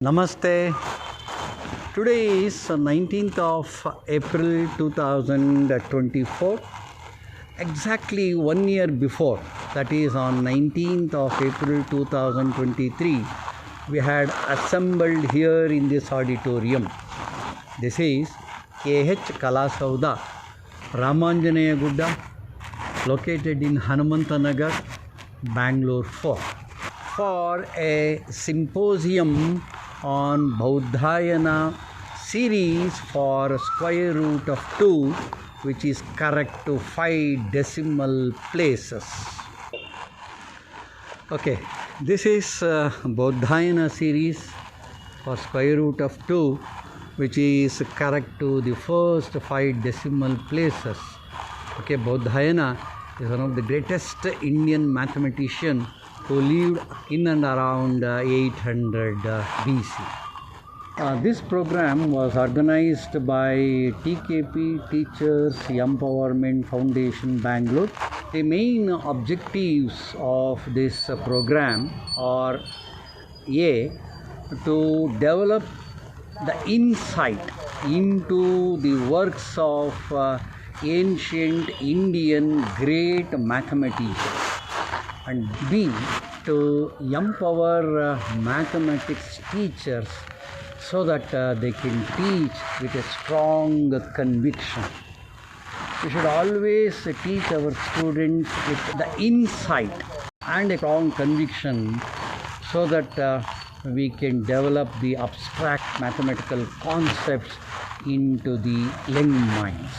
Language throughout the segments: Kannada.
Namaste. Today is 19th of April 2024. Exactly 1 year before, that is on 19th of April 2023, we had assembled here in this auditorium. This is KH Kalasauda, Ramanjanaya Gudda, located in Hanumantanagar, Bangalore 4, for a symposium on Bodhayana series for square root of 2, which is correct to 5 decimal places. Okay, this is Bodhayana series for square root of 2, which is correct to the first 5 decimal places. Okay, Bodhayana is one of the greatest Indian mathematician who lived in and around 800 BC. This program was organized by TKP Teachers Empowerment Foundation, Bangalore. The main objectives of this program are A, to develop the insight into the works of ancient Indian great mathematicians, and B, to empower mathematics teachers so that they can teach with a strong conviction. We should always teach our students with the insight and a strong conviction so that we can develop the abstract mathematical concepts into the young minds.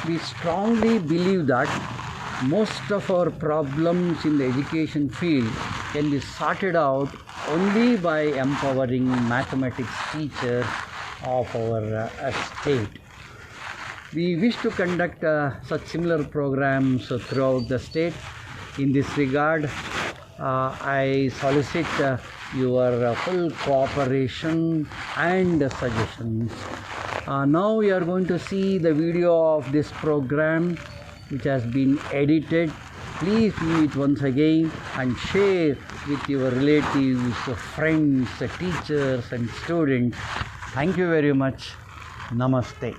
We strongly believe that most of our problems in the education field can be sorted out only by empowering mathematics teachers of our state. We wish to conduct such similar programs throughout the state. In this regard, I solicit your full cooperation and suggestions. Now we are going to see the video of this program, which has been edited. Please view it once again and share with your relatives, friends, teachers and students. Thank you very much. Namaste.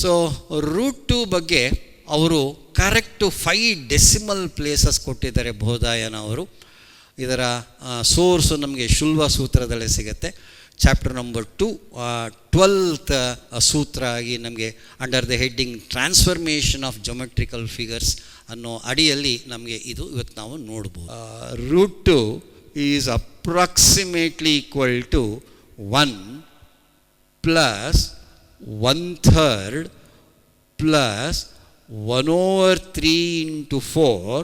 So root 2 ಬಗ್ಗೆ ಅವರು ಕರೆಕ್ಟು 5 ಡೆಸಿಮಲ್ ಪ್ಲೇಸಸ್ ಕೊಟ್ಟಿದ್ದಾರೆ ಬೋಧಾಯನ ಅವರು. ಇದರ ಸೋರ್ಸು ನಮಗೆ ಶುಲ್ವ ಸೂತ್ರದಲ್ಲೇ ಸಿಗುತ್ತೆ. ಚಾಪ್ಟರ್ ನಂಬರ್ 2 12th ಸೂತ್ರ ಆಗಿ ನಮಗೆ under the heading transformation of geometrical figures ಅನ್ನೋ ಅಡಿಯಲ್ಲಿ ನಮಗೆ ಇದು ಇವತ್ತು ನಾವು ನೋಡ್ಬೋದು. Root 2 is approximately equal to 1 plus 1/3 plus 1/3 into 4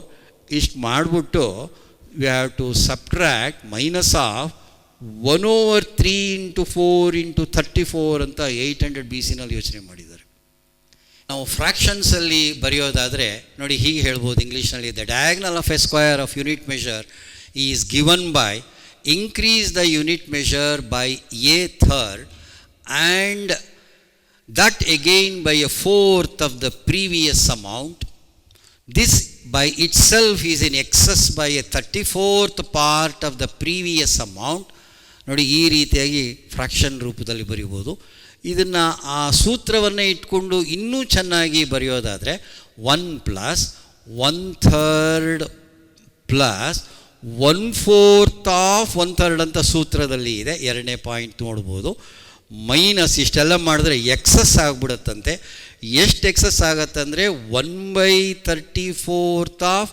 ಇಷ್ಟು ಮಾಡಿಬಿಟ್ಟು we have to subtract minus of 1/3 into 4 into 34 ಅಂತ 800 BC ನಲ್ಲಿ ಯೋಚನೆ ಮಾಡಿದ್ದಾರೆ. ನಾವು ಫ್ರ್ಯಾಕ್ಷನ್ಸಲ್ಲಿ ಬರೆಯೋದಾದರೆ ನೋಡಿ ಹೀಗೆ ಹೇಳ್ಬೋದು ಇಂಗ್ಲೀಷ್ನಲ್ಲಿ, the diagonal of a square of unit measure is given by increase the unit measure by a third and that again by a fourth of the previous amount. This by itself is in excess by a 34th part of the previous amount. ನೋಡಿ ಈ ರೀತಿಯಾಗಿ ಫ್ರ್ಯಾಕ್ಷನ್ ರೂಪದಲ್ಲಿ ಬರೀಬೋದು. ಇದನ್ನು ಆ ಸೂತ್ರವನ್ನು ಇಟ್ಕೊಂಡು ಇನ್ನೂ ಚೆನ್ನಾಗಿ ಬರೆಯೋದಾದರೆ 1 ಪ್ಲಸ್ 1/3 ಪ್ಲಸ್ 1/4 ಆಫ್ 1/3 ಅಂತ ಸೂತ್ರದಲ್ಲಿ ಇದೆ. ಎರಡನೇ ಪಾಯಿಂಟ್ ನೋಡ್ಬೋದು. ಮೈನಸ್ ಇಷ್ಟೆಲ್ಲ ಮಾಡಿದ್ರೆ ಎಕ್ಸಸ್ ಆಗಿಬಿಡುತ್ತಂತೆ. ಎಷ್ಟು ಎಕ್ಸಸ್ ಆಗತ್ತಂದರೆ 1/34 ಆಫ್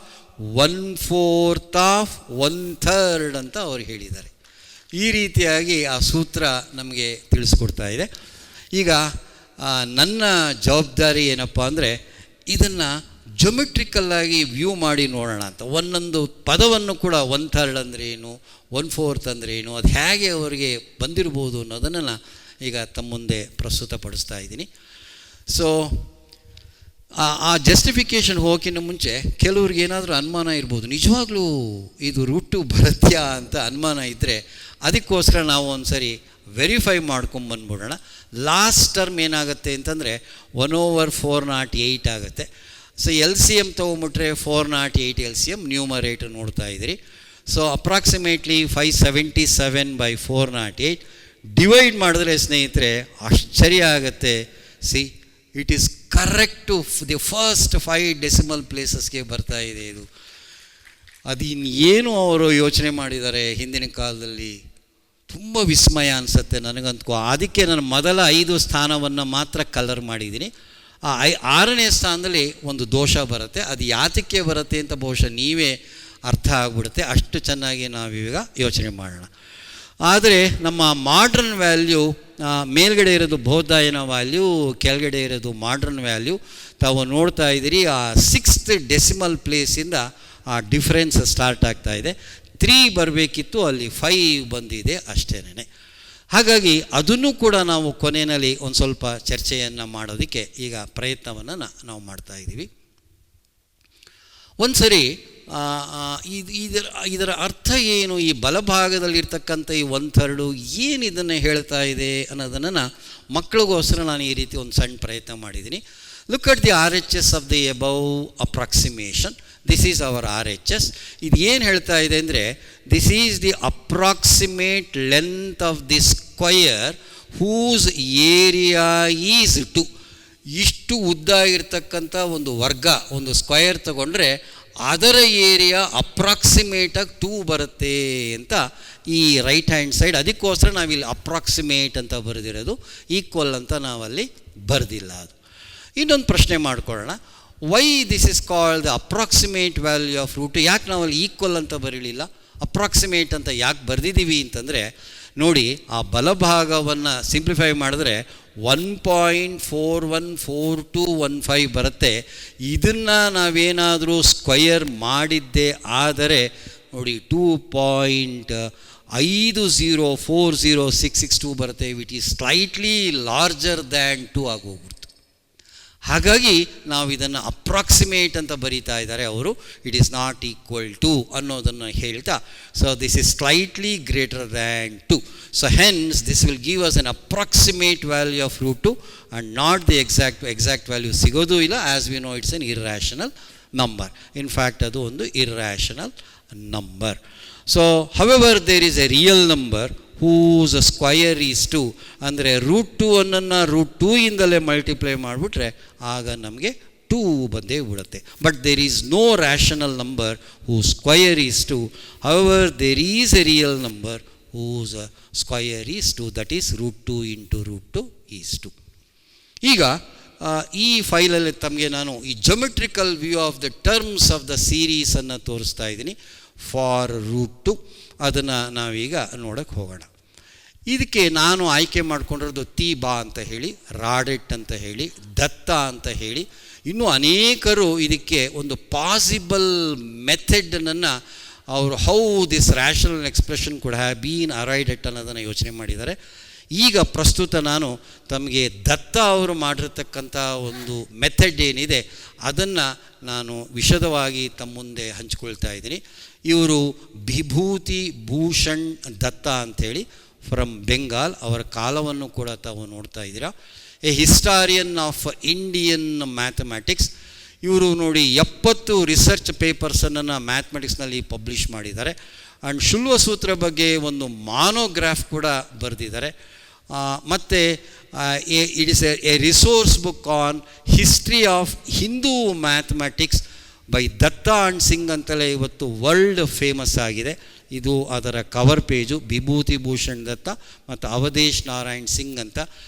1/4 ಆಫ್ 1/3 ಅಂತ ಅವ್ರು ಹೇಳಿದ್ದಾರೆ. ಈ ರೀತಿಯಾಗಿ ಆ ಸೂತ್ರ ನಮಗೆ ತಿಳಿಸ್ಕೊಡ್ತಾ ಇದೆ. ಈಗ ನನ್ನ ಜವಾಬ್ದಾರಿ ಏನಪ್ಪ ಅಂದರೆ ಇದನ್ನು ಜೊಮೆಟ್ರಿಕಲ್ಲಾಗಿ ವ್ಯೂ ಮಾಡಿ ನೋಡೋಣ ಅಂತ. ಒಂದೊಂದು ಪದವನ್ನು ಕೂಡ 1/3 ಅಂದರೆ ಏನು, 1/4 ಅಂದರೆ ಏನು, ಅದು ಹೇಗೆ ಅವರಿಗೆ ಬಂದಿರ್ಬೋದು ಅನ್ನೋದನ್ನು ಈಗ ತಮ್ಮ ಮುಂದೆ ಪ್ರಸ್ತುತಪಡಿಸ್ತಾ ಇದ್ದೀನಿ. ಸೊ ಆ ಜಸ್ಟಿಫಿಕೇಷನ್ ಹೋಗೋಕ್ಕಿಂತ ಮುಂಚೆ ಕೆಲವ್ರಿಗೆ ಏನಾದರೂ ಅನುಮಾನ ಇರ್ಬೋದು, ನಿಜವಾಗ್ಲೂ ಇದು ರೂಟ್ 2 ಬರುತ್ತಾ ಅಂತ ಅನುಮಾನ ಇದ್ದರೆ ಅದಕ್ಕೋಸ್ಕರ ನಾವು ಒಂದು ಸರಿ ವೆರಿಫೈ ಮಾಡ್ಕೊಂಬಂದ್ಬಿಡೋಣ. ಲಾಸ್ಟ್ ಟರ್ಮ್ ಏನಾಗುತ್ತೆ ಅಂತಂದರೆ 1/408 ಆಗುತ್ತೆ. ಸೊ ಎಲ್ ಸಿ ಎಮ್ ತೊಗೊಂಬಿಟ್ರೆ 408 LCM ನ್ಯೂಮರೇಟರ್ ನೋಡ್ತಾ ಇದ್ದೀರಿ. ಸೊ ಅಪ್ರಾಕ್ಸಿಮೇಟ್ಲಿ 577 by 408 ಡಿವೈಡ್ ಮಾಡಿದ್ರೆ ಸ್ನೇಹಿತರೆ ಆಶ್ಚರ್ಯ ಆಗುತ್ತೆ. See it is correct to the first 5 decimal ಪ್ಲೇಸಸ್ಗೆ ಬರ್ತಾ ಇದೆ ಇದು. ಅದು ಇನ್ನೇನು ಅವರು ಯೋಚನೆ ಮಾಡಿದ್ದಾರೆ ಹಿಂದಿನ ಕಾಲದಲ್ಲಿ, ತುಂಬ ವಿಸ್ಮಯ ಅನಿಸುತ್ತೆ ನನಗಂತೂ. ಅದಕ್ಕೆ ನಾನು ಮೊದಲ 5 ಸ್ಥಾನವನ್ನು ಮಾತ್ರ ಕಲರ್ ಮಾಡಿದ್ದೀನಿ. ಆ 6ನೇ ಸ್ಥಾನದಲ್ಲಿ ಒಂದು ದೋಷ ಬರುತ್ತೆ. ಅದು ಯಾತಕ್ಕೆ ಬರುತ್ತೆ ಅಂತ ಬಹುಶಃ ನೀವೇ ಅರ್ಥ ಆಗಿಬಿಡುತ್ತೆ. ಅಷ್ಟು ಚೆನ್ನಾಗಿ ನಾವೀಗ ಯೋಚನೆ ಮಾಡೋಣ. ಆದರೆ ನಮ್ಮ ಮಾಡ್ರನ್ ವ್ಯಾಲ್ಯೂ ಮೇಲ್ಗಡೆ ಇರೋದು ಬೌದ್ಧಾಯನ ವ್ಯಾಲ್ಯೂ, ಕೆಳಗಡೆ ಇರೋದು ಮಾಡ್ರನ್ ವ್ಯಾಲ್ಯೂ ತಾವು ನೋಡ್ತಾ ಇದ್ದೀರಿ. ಆ 6th ಡೆಸಿಮಲ್ ಪ್ಲೇಸಿಂದ ಆ ಡಿಫ್ರೆನ್ಸ್ ಸ್ಟಾರ್ಟ್ ಆಗ್ತಾ ಇದೆ. 3 ಬರಬೇಕಿತ್ತು, ಅಲ್ಲಿ 5 ಬಂದಿದೆ ಅಷ್ಟೇನೆ. ಹಾಗಾಗಿ ಅದನ್ನು ಕೂಡ ನಾವು ಕೊನೆಯಲ್ಲಿ ಒಂದು ಸ್ವಲ್ಪ ಚರ್ಚೆಯನ್ನು ಮಾಡೋದಕ್ಕೆ ಈಗ ಪ್ರಯತ್ನವನ್ನು ನಾವು ಮಾಡ್ತಾ ಇದ್ದೀವಿ. ಒಂದು ಸರಿ ಇದರ ಅರ್ಥ ಏನು, ಈ ಬಲಭಾಗದಲ್ಲಿರ್ತಕ್ಕಂಥ ಈ 1/3 ಏನು ಇದನ್ನು ಹೇಳ್ತಾ ಇದೆ ಅನ್ನೋದನ್ನು ಮಕ್ಕಳಿಗೋಸ್ಕರ ನಾನು ಈ ರೀತಿ ಒಂದು ಸಣ್ಣ ಪ್ರಯತ್ನ ಮಾಡಿದ್ದೀನಿ. Look at the RHS of the above approximation. This is our RHS. ಇದು ಏನು ಹೇಳ್ತಾ ಇದೆ ಅಂದರೆ, this is the approximate length of the square whose area is 2. ಇಷ್ಟು ಉದ್ದ ಇರ್ತಕ್ಕಂಥ ಒಂದು ವರ್ಗ, ಒಂದು ಸ್ಕ್ವಯರ್ ತಗೊಂಡ್ರೆ ಅದರ ಏರಿಯಾ ಅಪ್ರಾಕ್ಸಿಮೇಟಾಗಿ 2 ಬರುತ್ತೆ ಅಂತ ಈ ರೈಟ್ ಹ್ಯಾಂಡ್ ಸೈಡ್. ಅದಕ್ಕೋಸ್ಕರ ನಾವಿಲ್ಲಿ ಅಪ್ರಾಕ್ಸಿಮೇಟ್ ಅಂತ ಬರೆದಿರೋದು, ಈಕ್ವಲ್ ಅಂತ ನಾವಲ್ಲಿ ಬರೆದಿಲ್ಲ. ಅದು ಇನ್ನೊಂದು ಪ್ರಶ್ನೆ ಮಾಡ್ಕೊಳ್ಳೋಣ. Why this is called the approximate value of root? ಯಾಕೆ ನಾವಲ್ಲಿ ಈಕ್ವಲ್ ಅಂತ ಬರೀಲಿಲ್ಲ, ಅಪ್ರಾಕ್ಸಿಮೇಟ್ ಅಂತ ಯಾಕೆ ಬರೆದಿದ್ದೀವಿ ಅಂತಂದರೆ, ನೋಡಿ ಆ ಬಲಭಾಗವನ್ನು ಸಿಂಪ್ಲಿಫೈ ಮಾಡಿದ್ರೆ 1.414215 ಬರುತ್ತೆ. ಇದನ್ನು ನಾವೇನಾದರೂ ಸ್ಕ್ವಯರ್ ಮಾಡಿದ್ದೇ ಆದರೆ ನೋಡಿ 2.5040662 ಬರುತ್ತೆ, it is slightly larger than 2 ಆಗೋಗ್ಬಿಡ್ತು. ಹಾಗಾಗಿ ನಾವು ಇದನ್ನು ಅಪ್ರಾಕ್ಸಿಮೇಟ್ ಅಂತ ಬರೀತಾ ಇದ್ದಾರೆ ಅವರು. It is not equal to ಅನ್ನೋದನ್ನು ಹೇಳ್ತಾ, so this is slightly greater than 2. So hence this will give us an approximate value of root 2 and not the exact value ಸಿಗೋದು ಇಲ್ಲ. As we know it's an irrational number. In fact ಅದು ಒಂದು irrational number. So however there is a real number whose square is 2 ಅಂದರೆ √2 ಅನ್ನು √2 ಇಂದಲೇ ಮಲ್ಟಿಪ್ಲೈ ಮಾಡಿಬಿಟ್ರೆ ಆಗ ನಮಗೆ 2 ಬಂದೇ ಬಿಡುತ್ತೆ. But there is no rational number who square is 2. However there is a real number whose square is 2, that is √2 × √2 is 2. ಈಗ ಈ ಫೈಲಲ್ಲಿ ತಮಗೆ ನಾನು ಈ geometrical view of the terms of the ಸೀರೀಸನ್ನು ತೋರಿಸ್ತಾ ಇದ್ದೀನಿ ಫಾರ್ √2. ಅದನ್ನು ನಾವೀಗ ನೋಡೋಕ್ಕೆ ಹೋಗೋಣ. ಇದಕ್ಕೆ ನಾನು ಆಯ್ಕೆ ಮಾಡಿಕೊಂಡಿರೋದು ತೀಬಾ ಅಂತ ಹೇಳಿ, ರಾಡೆಟ್ ಅಂತ ಹೇಳಿ, ದತ್ತ ಅಂತ ಹೇಳಿ, ಇನ್ನೂ ಅನೇಕರು ಇದಕ್ಕೆ ಒಂದು ಪಾಸಿಬಲ್ ಮೆಥಡನ್ನು ಅವರು how this rational expression could have been arrived at ಅನ್ನೋದನ್ನು ಯೋಚನೆ ಮಾಡಿದ್ದಾರೆ. ಈಗ ಪ್ರಸ್ತುತ ನಾನು ತಮಗೆ ದತ್ತ ಅವರು ಮಾಡಿರ್ತಕ್ಕಂಥ ಒಂದು ಮೆಥಡ್ ಏನಿದೆ ಅದನ್ನು ನಾನು ವಿಶದವಾಗಿ ತಮ್ಮ ಮುಂದೆ ಹಂಚ್ಕೊಳ್ತಾ ಇದ್ದೀನಿ. ಇವರು ವಿಭೂತಿ ಭೂಷಣ್ ದತ್ತ ಅಂಥೇಳಿ ಫ್ರಮ್ ಬೆಂಗಾಲ್. ಅವರ ಕಾಲವನ್ನು ಕೂಡ ತಾವು ನೋಡ್ತಾ ಇದ್ದೀರಾ. A historian of Indian mathematics. ಇವರು ನೋಡಿ 70 ರಿಸರ್ಚ್ ಪೇಪರ್ಸನ್ನು ಮ್ಯಾಥಮೆಟಿಕ್ಸ್ನಲ್ಲಿ ಪಬ್ಲಿಷ್ ಮಾಡಿದ್ದಾರೆ. ಆ್ಯಂಡ್ ಶುಲ್ವ ಸೂತ್ರ ಬಗ್ಗೆ ಒಂದು ಮಾನೋಗ್ರಾಫ್ ಕೂಡ ಬರೆದಿದ್ದಾರೆ. ಮತ್ತು it is A resource book on history of Hindu mathematics by Datta and Singh ಅಂತಲೇ ಇವತ್ತು ವರ್ಲ್ಡ್ ಫೇಮಸ್ ಆಗಿದೆ. ಇದು ಅದರ ಕವರ್ ಪೇಜು. ವಿಭೂತಿ ಭೂಷಣ್ ದತ್ತ ಮತ್ತು ಅವಧೇಶ್ ನಾರಾಯಣ್ ಸಿಂಗ್ ಅಂತ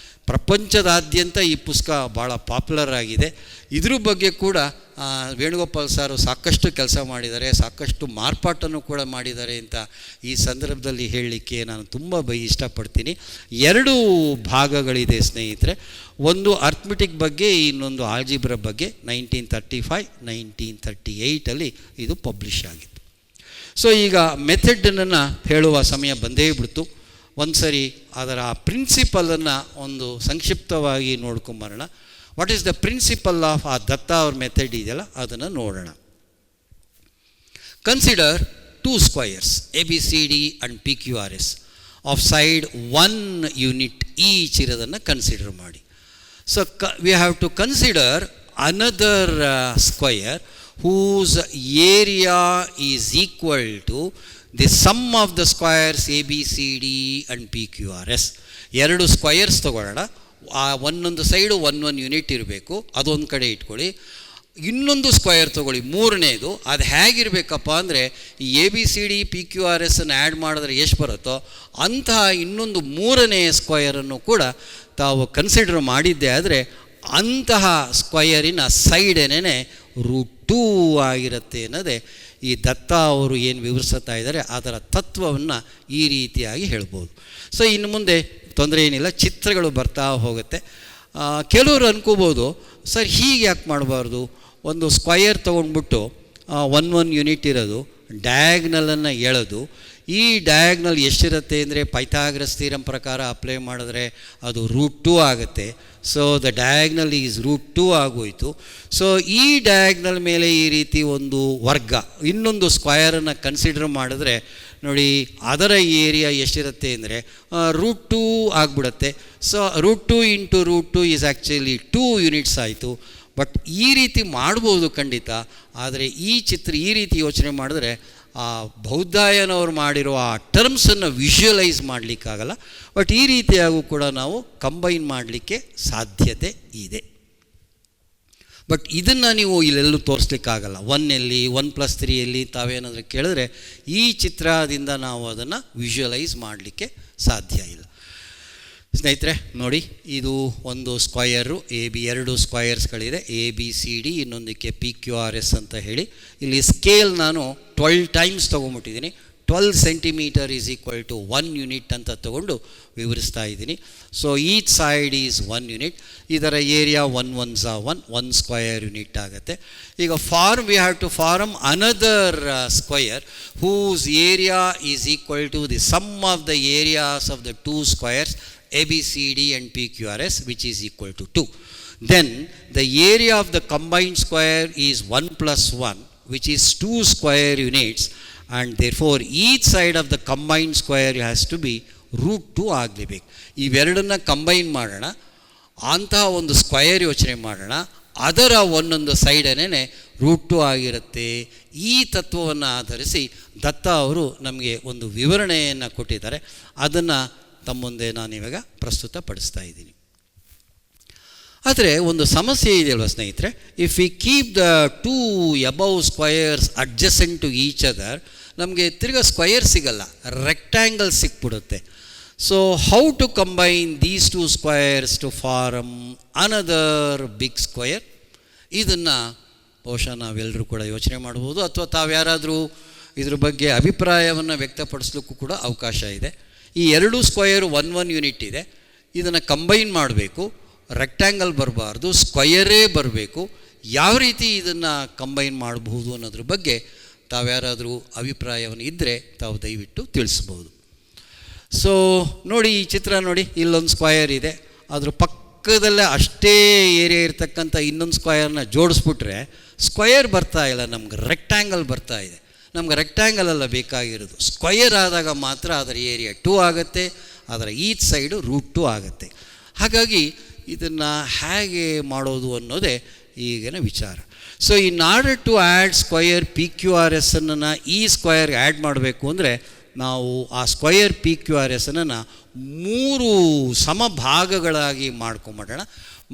ಪ್ರಪಂಚದಾದ್ಯಂತ ಈ ಪುಸ್ತಕ ಭಾಳ ಪಾಪ್ಯುಲರ್ ಆಗಿದೆ. ಇದ್ರ ಬಗ್ಗೆ ಕೂಡ ವೇಣುಗೋಪಾಲ್ ಸಾರು ಸಾಕಷ್ಟು ಕೆಲಸ ಮಾಡಿದ್ದಾರೆ, ಸಾಕಷ್ಟು ಮಾರ್ಪಾಟನ್ನು ಕೂಡ ಮಾಡಿದ್ದಾರೆ ಅಂತ ಈ ಸಂದರ್ಭದಲ್ಲಿ ಹೇಳಲಿಕ್ಕೆ ನಾನು ತುಂಬ ಇಷ್ಟಪಡ್ತೀನಿ. 2 ಭಾಗಗಳಿದೆ ಸ್ನೇಹಿತರೆ. ಒಂದು ಅರ್ಥಮೆಟಿಕ್ ಬಗ್ಗೆ, ಇನ್ನೊಂದು ಆಲ್ಜಿಬ್ರಾ ಬಗ್ಗೆ. 1935, 1938 ಇದು ಪಬ್ಲಿಷ್ ಆಗಿತ್ತು. ಸೊ ಈಗ ಮೆಥಡನ್ನು ಹೇಳುವ ಸಮಯ ಬಂದೇ ಬಿಡ್ತು. ಒಂದು ಸರಿ ಅದರ ಪ್ರಿನ್ಸಿಪಲನ್ನು ಒಂದು ಸಂಕ್ಷಿಪ್ತವಾಗಿ ನೋಡ್ಕೊಂಬರೋಣ. What is the principle of ಆ ದತ್ತ ಅವ್ರ ಮೆಥಡ್ ಇದೆಯಲ್ಲ ಅದನ್ನು ನೋಡೋಣ. Consider 2 squares ABCD and PQRS of side 1 unit each ಇರೋದನ್ನು ಕನ್ಸಿಡರ್ ಮಾಡಿ. So we have to consider another square whose area is equal to the sum of the squares ABCD and PQRS. ಎರಡು ಸ್ಕ್ವಯರ್ಸ್ ತೊಗೊಳ್ಳೋಣ. ಆ ಒಂದೊಂದು ಸೈಡು ಒಂದೊಂದು ಯೂನಿಟ್ ಇರಬೇಕು, ಅದೊಂದು ಕಡೆ ಇಟ್ಕೊಳ್ಳಿ. ಇನ್ನೊಂದು ಸ್ಕ್ವಯರ್ ತೊಗೊಳ್ಳಿ, ಮೂರನೇದು. ಅದು ಹೇಗಿರಬೇಕಪ್ಪ ಅಂದರೆ ಈ ABCD PQRS ಅನ್ನು ಆ್ಯಡ್ ಮಾಡಿದ್ರೆ ಎಷ್ಟು ಬರುತ್ತೋ ಅಂತಹ ಇನ್ನೊಂದು ಮೂರನೇ ಸ್ಕ್ವಯರನ್ನು ಕೂಡ ತಾವು ಕನ್ಸಿಡರ್ ಮಾಡಿದ್ದೆ ಆದರೆ ಅಂತಹ ಸ್ಕ್ವಯರಿನ ಸೈಡೇನೇ √2 ಆಗಿರುತ್ತೆ ಅನ್ನೋದೇ ಈ ದತ್ತ ಅವರು ಏನು ವಿವರಿಸ್ತಾ ಇದ್ದಾರೆ ಅದರ ತತ್ವವನ್ನು ಈ ರೀತಿಯಾಗಿ ಹೇಳ್ಬೋದು. ಸೊ ಇನ್ನು ಮುಂದೆ ತೊಂದರೆ ಏನಿಲ್ಲ, ಚಿತ್ರಗಳು ಬರ್ತಾ ಹೋಗುತ್ತೆ. ಕೆಲವರು ಅನ್ಕೋಬೋದು, ಸರ್ ಹೀಗೆ ಯಾಕೆ ಮಾಡಬಾರ್ದು, ಒಂದು ಸ್ಕ್ವಯರ್ ತೊಗೊಂಡ್ಬಿಟ್ಟು ಒನ್ ಯೂನಿಟ್ ಇರೋದು ಡಯಾಗ್ನಲನ್ನು ಎಳೆದು ಈ ಡಯಾಗ್ನಲ್ ಎಷ್ಟಿರುತ್ತೆ ಅಂದರೆ ಪೈಥಾಗರಸ್ ಥಿಯರಮ್ ಪ್ರಕಾರ ಅಪ್ಲೈ ಮಾಡಿದ್ರೆ ಅದು √2 ಆಗುತ್ತೆ. ಸೊ ದ ಡಯಾಗ್ನಲ್ ಈಸ್ √2 ಆಗೋಯಿತು. ಸೊ ಈ ಡಯಾಗ್ನಲ್ ಮೇಲೆ ಈ ರೀತಿ ಒಂದು ವರ್ಗ ಇನ್ನೊಂದು ಸ್ಕ್ವಯರನ್ನು ಕನ್ಸಿಡರ್ ಮಾಡಿದ್ರೆ ನೋಡಿ ಅದರ ಏರಿಯಾ ಎಷ್ಟಿರುತ್ತೆ ಅಂದರೆ √2 ಆಗಿಬಿಡುತ್ತೆ. So √2 into √2 is actually 2 units ಆಯಿತು. ಬಟ್ ಈ ರೀತಿ ಮಾಡ್ಬೋದು ಖಂಡಿತ, ಆದರೆ ಈ ರೀತಿ ಯೋಚನೆ ಮಾಡಿದ್ರೆ ಆ ಬೌದ್ಧಾಯನವರು ಮಾಡಿರೋ ಆ ಟರ್ಮ್ಸನ್ನು ವಿಷುವಲೈಸ್ ಮಾಡಲಿಕ್ಕಾಗಲ್ಲ. ಬಟ್ ಈ ರೀತಿಯಾಗೂ ಕೂಡ ನಾವು ಕಂಬೈನ್ ಮಾಡಲಿಕ್ಕೆ ಸಾಧ್ಯತೆ ಇದೆ. ಬಟ್ ಇದನ್ನು ನೀವು ಇಲ್ಲೆಲ್ಲೂ ತೋರಿಸ್ಲಿಕ್ಕಾಗಲ್ಲ. 1 ಎಲ್ಲಿ 1+3 ಎಲ್ಲಿ ತಾವೇನಾದರೂ ಕೇಳಿದ್ರೆ ಈ ಚಿತ್ರದಿಂದ ನಾವು ಅದನ್ನು ವಿಷುವಲೈಸ್ ಮಾಡಲಿಕ್ಕೆ ಸಾಧ್ಯ ಇಲ್ಲ. ಸ್ನೇಹಿತರೆ ನೋಡಿ, ಇದು ಒಂದು ಸ್ಕ್ವಯರು ಎರಡು ಸ್ಕ್ವಯರ್ಸ್ಗಳಿದೆ, ABCD, ಇನ್ನೊಂದಕ್ಕೆ PQRS ಅಂತ ಹೇಳಿ. ಇಲ್ಲಿ ಸ್ಕೇಲ್ ನಾನು 12 ಟೈಮ್ಸ್ ತೊಗೊಂಬಿಟ್ಟಿದ್ದೀನಿ. 12 centimetre is equal to 1 unit ಅಂತ ತೊಗೊಂಡು ವಿವರಿಸ್ತಾ ಇದ್ದೀನಿ. So each side is 1 unit. ಇದರ ಏರಿಯಾ 1 1s 1 ಸ್ಕ್ವಯರ್ ಯೂನಿಟ್ ಆಗುತ್ತೆ. ಈಗ we have to form another square whose area is equal to the sum of the areas of the 2 squares ABCD and PQRS, which is equal to 2. Then the area of the combined square is 1 + 1, which is 2 square units, and therefore each side of the combined square has to be √2 ಆಗಲೇಬೇಕು. ಇವೆರಡನ್ನ ಕಂಬೈನ್ ಮಾಡೋಣ, ಅಂತಹ ಒಂದು ಸ್ಕ್ವಯರ್ ಯೋಚನೆ ಮಾಡೋಣ, ಅದರ ಒಂದೊಂದು ಸೈಡನ್ನೇ √2 ಆಗಿರುತ್ತೆ. ಈ ತತ್ವವನ್ನು ಆಧರಿಸಿ ದತ್ತ ಅವರು ನಮಗೆ ಒಂದು ವಿವರಣೆಯನ್ನು ಕೊಟ್ಟಿದ್ದಾರೆ. ಅದನ್ನು ತಮ್ಮ ಮುಂದೆ ನಾನಿವಾಗ ಪ್ರಸ್ತುತಪಡಿಸ್ತಾ ಇದ್ದೀನಿ. ಆದರೆ ಒಂದು ಸಮಸ್ಯೆ ಇದೆಯಲ್ವ ಸ್ನೇಹಿತರೆ, if we keep the 2 above squares adjacent to each other, ನಮಗೆ ತಿರ್ಗಾ ಸ್ಕ್ವಯರ್ ಸಿಗಲ್ಲ, ರೆಕ್ಟ್ಯಾಂಗಲ್ ಸಿಕ್ಬಿಡುತ್ತೆ. So how to combine these 2 squares to form another big square? ಇದನ್ನು ಬಹುಶಃ ನಾವೆಲ್ಲರೂ ಕೂಡ ಯೋಚನೆ ಮಾಡ್ಬೋದು, ಅಥವಾ ತಾವ್ಯಾರಾದರೂ ಇದ್ರ ಬಗ್ಗೆ ಅಭಿಪ್ರಾಯವನ್ನು ವ್ಯಕ್ತಪಡಿಸ್ಲಿಕ್ಕೂ ಕೂಡ ಅವಕಾಶ ಇದೆ. ಈ ಎರಡು ಸ್ಕ್ವಯರು 1 ಯೂನಿಟ್ ಇದೆ, ಇದನ್ನು ಕಂಬೈನ್ ಮಾಡಬೇಕು, ರೆಕ್ಟ್ಯಾಂಗಲ್ ಬರಬಾರ್ದು, ಸ್ಕ್ವಯರೇ ಬರಬೇಕು. ಯಾವ ರೀತಿ ಇದನ್ನು ಕಂಬೈನ್ ಮಾಡಬಹುದು ಅನ್ನೋದ್ರ ಬಗ್ಗೆ ತಾವ್ಯಾರಾದರೂ ಅಭಿಪ್ರಾಯವನ್ನು ಇದ್ದರೆ ತಾವು ದಯವಿಟ್ಟು ತಿಳಿಸ್ಬೋದು. ಸೊ ನೋಡಿ, ಈ ಚಿತ್ರ ನೋಡಿ, ಇಲ್ಲೊಂದು ಸ್ಕ್ವಯರ್ ಇದೆ, ಅದ್ರ ಪಕ್ಕದಲ್ಲೇ ಅಷ್ಟೇ ಏರಿಯಾ ಇರ್ತಕ್ಕಂಥ ಇನ್ನೊಂದು ಸ್ಕ್ವಯರ್ನ ಜೋಡಿಸ್ಬಿಟ್ರೆ ಸ್ಕ್ವಯರ್ ಬರ್ತಾ ಇಲ್ಲ, ನಮ್ಗೆ ರೆಕ್ಟ್ಯಾಂಗಲ್ ಬರ್ತಾ ಇದೆ. ನಮ್ಗೆ ರೆಕ್ಟ್ಯಾಂಗಲ್ ಅಲ್ಲ ಬೇಕಾಗಿರೋದು, ಸ್ಕ್ವಯರ್ ಆದಾಗ ಮಾತ್ರ ಅದರ ಏರಿಯಾ 2 ಆಗುತ್ತೆ, ಅದರ ಈಚ್ ಸೈಡು √2 ಆಗುತ್ತೆ. ಹಾಗಾಗಿ ಇದನ್ನು ಹೇಗೆ ಮಾಡೋದು ಅನ್ನೋದೇ ಈಗಿನ ವಿಚಾರ. So in order to add square PQRS ಅನ್ನು ಈ ಸ್ಕ್ವಯರ್ಗೆ ಆ್ಯಡ್ ಮಾಡಬೇಕು ಅಂದರೆ ನಾವು ಆ ಸ್ಕ್ವಯರ್ PQRS ಅನ್ನು 3 ಸಮಭಾಗಗಳಾಗಿ ಮಾಡ್ಕೊಂಬಿಡೋಣ.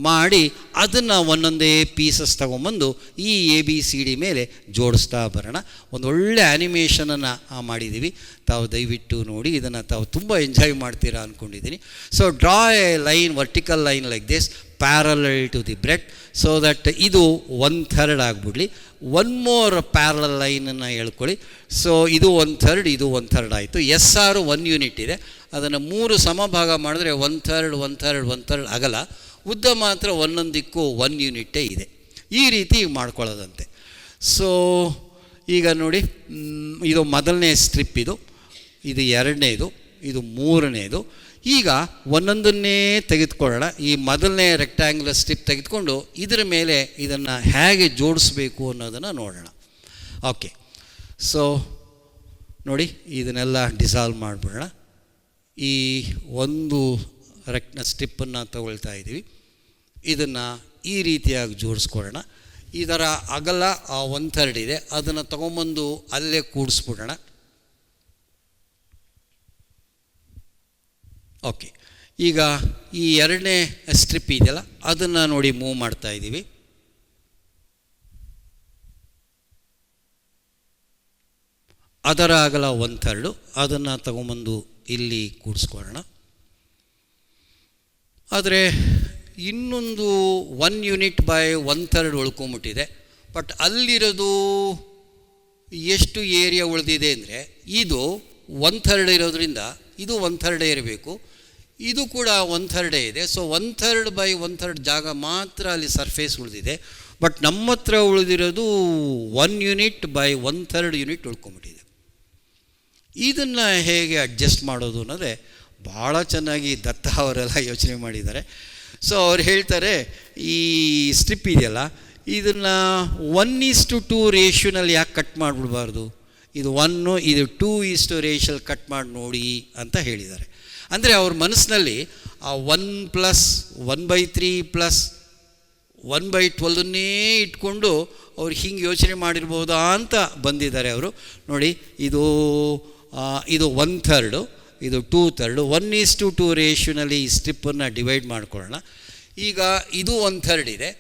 ಮಾಡಿ ಅದನ್ನು ಒಂದೊಂದೇ ಪೀಸಸ್ ತೊಗೊಂಬಂದು ಈ ABCD ಮೇಲೆ ಜೋಡಿಸ್ತಾ ಬರೋಣ. ಒಂದು ಒಳ್ಳೆ ಆ್ಯನಿಮೇಷನನ್ನು ಮಾಡಿದ್ದೀವಿ, ತಾವು ದಯವಿಟ್ಟು ನೋಡಿ, ಇದನ್ನು ತಾವು ತುಂಬ ಎಂಜಾಯ್ ಮಾಡ್ತೀರಾ ಅಂದ್ಕೊಂಡಿದ್ದೀನಿ. So draw a line, vertical line like this parallel to the breadth, so that ಇದು 1/3 ಆಗಿಬಿಡಲಿ. 1 more ಪ್ಯಾರಲಲ್ ಲೈನನ್ನು ಹೇಳ್ಕೊಳ್ಳಿ. ಸೊ ಇದು 1/3, ಇದು 1/3 ಆಯಿತು. SR 1 ಯೂನಿಟ್ ಇದೆ, ಅದನ್ನು 3 ಸಮಭಾಗ ಮಾಡಿದ್ರೆ 1/3 1/3 1/3 ಆಗಲ್ಲ, ಉದ್ದ ಮಾತ್ರ ಒಂದೊಂದಕ್ಕೂ 1 ಯೂನಿಟ್ಟೇ ಇದೆ. ಈ ರೀತಿ ಮಾಡ್ಕೊಳ್ಳೋದಂತೆ. ಸೊ ಈಗ ನೋಡಿ, ಇದು ಮೊದಲನೇ ಸ್ಟ್ರಿಪ್, ಇದು ಎರಡನೇದು, ಇದು ಮೂರನೇದು. ಈಗ ಒಂದೊಂದನ್ನೇ ತೆಗೆದುಕೊಳ್ಳೋಣ. ಈ ಮೊದಲನೇ ರೆಕ್ಟ್ಯಾಂಗ್ಯುಲರ್ ಸ್ಟ್ರಿಪ್ ತೆಗೆದುಕೊಂಡು ಇದರ ಮೇಲೆ ಇದನ್ನು ಹೇಗೆ ಜೋಡಿಸ್ಬೇಕು ಅನ್ನೋದನ್ನು ನೋಡೋಣ. ಓಕೆ, ಸೊ ನೋಡಿ, ಇದನ್ನೆಲ್ಲ ಡಿಸಾಲ್ವ್ ಮಾಡಿಬಿಡೋಣ. ಈ ಒಂದು ಸ್ಟ್ರಿಪ್ಪನ್ನು ತಗೊಳ್ತಾ ಇದ್ದೀವಿ, ಇದನ್ನು ಈ ರೀತಿಯಾಗಿ ಜೋಡಿಸ್ಕೊಳ್ಳೋಣ. ಇದರ ಅಗಲ 1/3 ಇದೆ, ಅದನ್ನು ತೊಗೊಂಬಂದು ಅಲ್ಲೇ ಕೂಡಿಸ್ಬಿಡೋಣ. ಓಕೆ, ಈಗ ಈ ಎರಡನೇ ಸ್ಟ್ರಿಪ್ ಇದೆಯಲ್ಲ ಅದನ್ನು ನೋಡಿ ಮೂವ್ ಮಾಡ್ತಾ ಇದ್ದೀವಿ. ಅದರ ಅಗಲ 1/3, ಅದನ್ನು ತಗೊಂಬಂದು ಇಲ್ಲಿ ಕೂಡಿಸ್ಕೊಳ್ಳೋಣ. ಆದರೆ ಇನ್ನೊಂದು 1 ಯೂನಿಟ್ ಬೈ 1/3 ಉಳ್ಕೊಂಬಿಟ್ಟಿದೆ. ಬಟ್ ಅಲ್ಲಿರೋದು ಎಷ್ಟು ಏರಿಯಾ ಉಳಿದಿದೆ ಅಂದರೆ, ಇದು 1/3 ಇರೋದ್ರಿಂದ ಇದು 1/3 ಇರಬೇಕು, ಇದು ಕೂಡ 1/3 ಇದೆ. ಸೊ 1/3 ಬೈ 1/3 ಜಾಗ ಮಾತ್ರ ಅಲ್ಲಿ ಸರ್ಫೇಸ್ ಉಳಿದಿದೆ. ಬಟ್ ನಮ್ಮ ಹತ್ರ ಉಳಿದಿರೋದು 1 ಯೂನಿಟ್ ಬೈ 1/3 ಯೂನಿಟ್ ಉಳ್ಕೊಂಬಿಟ್ಟಿದೆ. ಇದನ್ನು ಹೇಗೆ ಅಡ್ಜಸ್ಟ್ ಮಾಡೋದು ಅನ್ನೋದೇ ಭಾಳ ಚೆನ್ನಾಗಿ ದತ್ತ ಅವರೆಲ್ಲ ಯೋಚನೆ ಮಾಡಿದ್ದಾರೆ. ಸೊ ಅವ್ರು ಹೇಳ್ತಾರೆ, ಈ ಸ್ಟ್ರಿಪ್ ಇದೆಯಲ್ಲ ಇದನ್ನು 1:2 ರೇಷ್ಯೋನಲ್ಲಿ ಯಾಕೆ ಕಟ್ ಮಾಡಿಬಿಡ್ಬಾರ್ದು, ಇದು 1 ಇದು 2 ರೇಷಿಯೋಲ್ಲಿ ಕಟ್ ಮಾಡಿ ನೋಡಿ ಅಂತ ಹೇಳಿದ್ದಾರೆ. ಅಂದರೆ ಅವ್ರ ಮನಸ್ಸಿನಲ್ಲಿ ಆ 1 + 1/3 + 1/12 ಇಟ್ಕೊಂಡು ಅವ್ರು ಹಿಂಗೆ ಯೋಚನೆ ಮಾಡಿರ್ಬೋದಾ ಅಂತ ಬಂದಿದ್ದಾರೆ ಅವರು. ನೋಡಿ, ಇದು 1/3, ಇದು 2/3, 1:2 ರೇಷ್ಯೋನಲ್ಲಿ ಈ ಸ್ಟ್ರಿಪ್ಪನ್ನು ಡಿವೈಡ್ ಮಾಡ್ಕೊಳ್ಳೋಣ. ಈಗ ಇದು 1/3 ಇದೆ,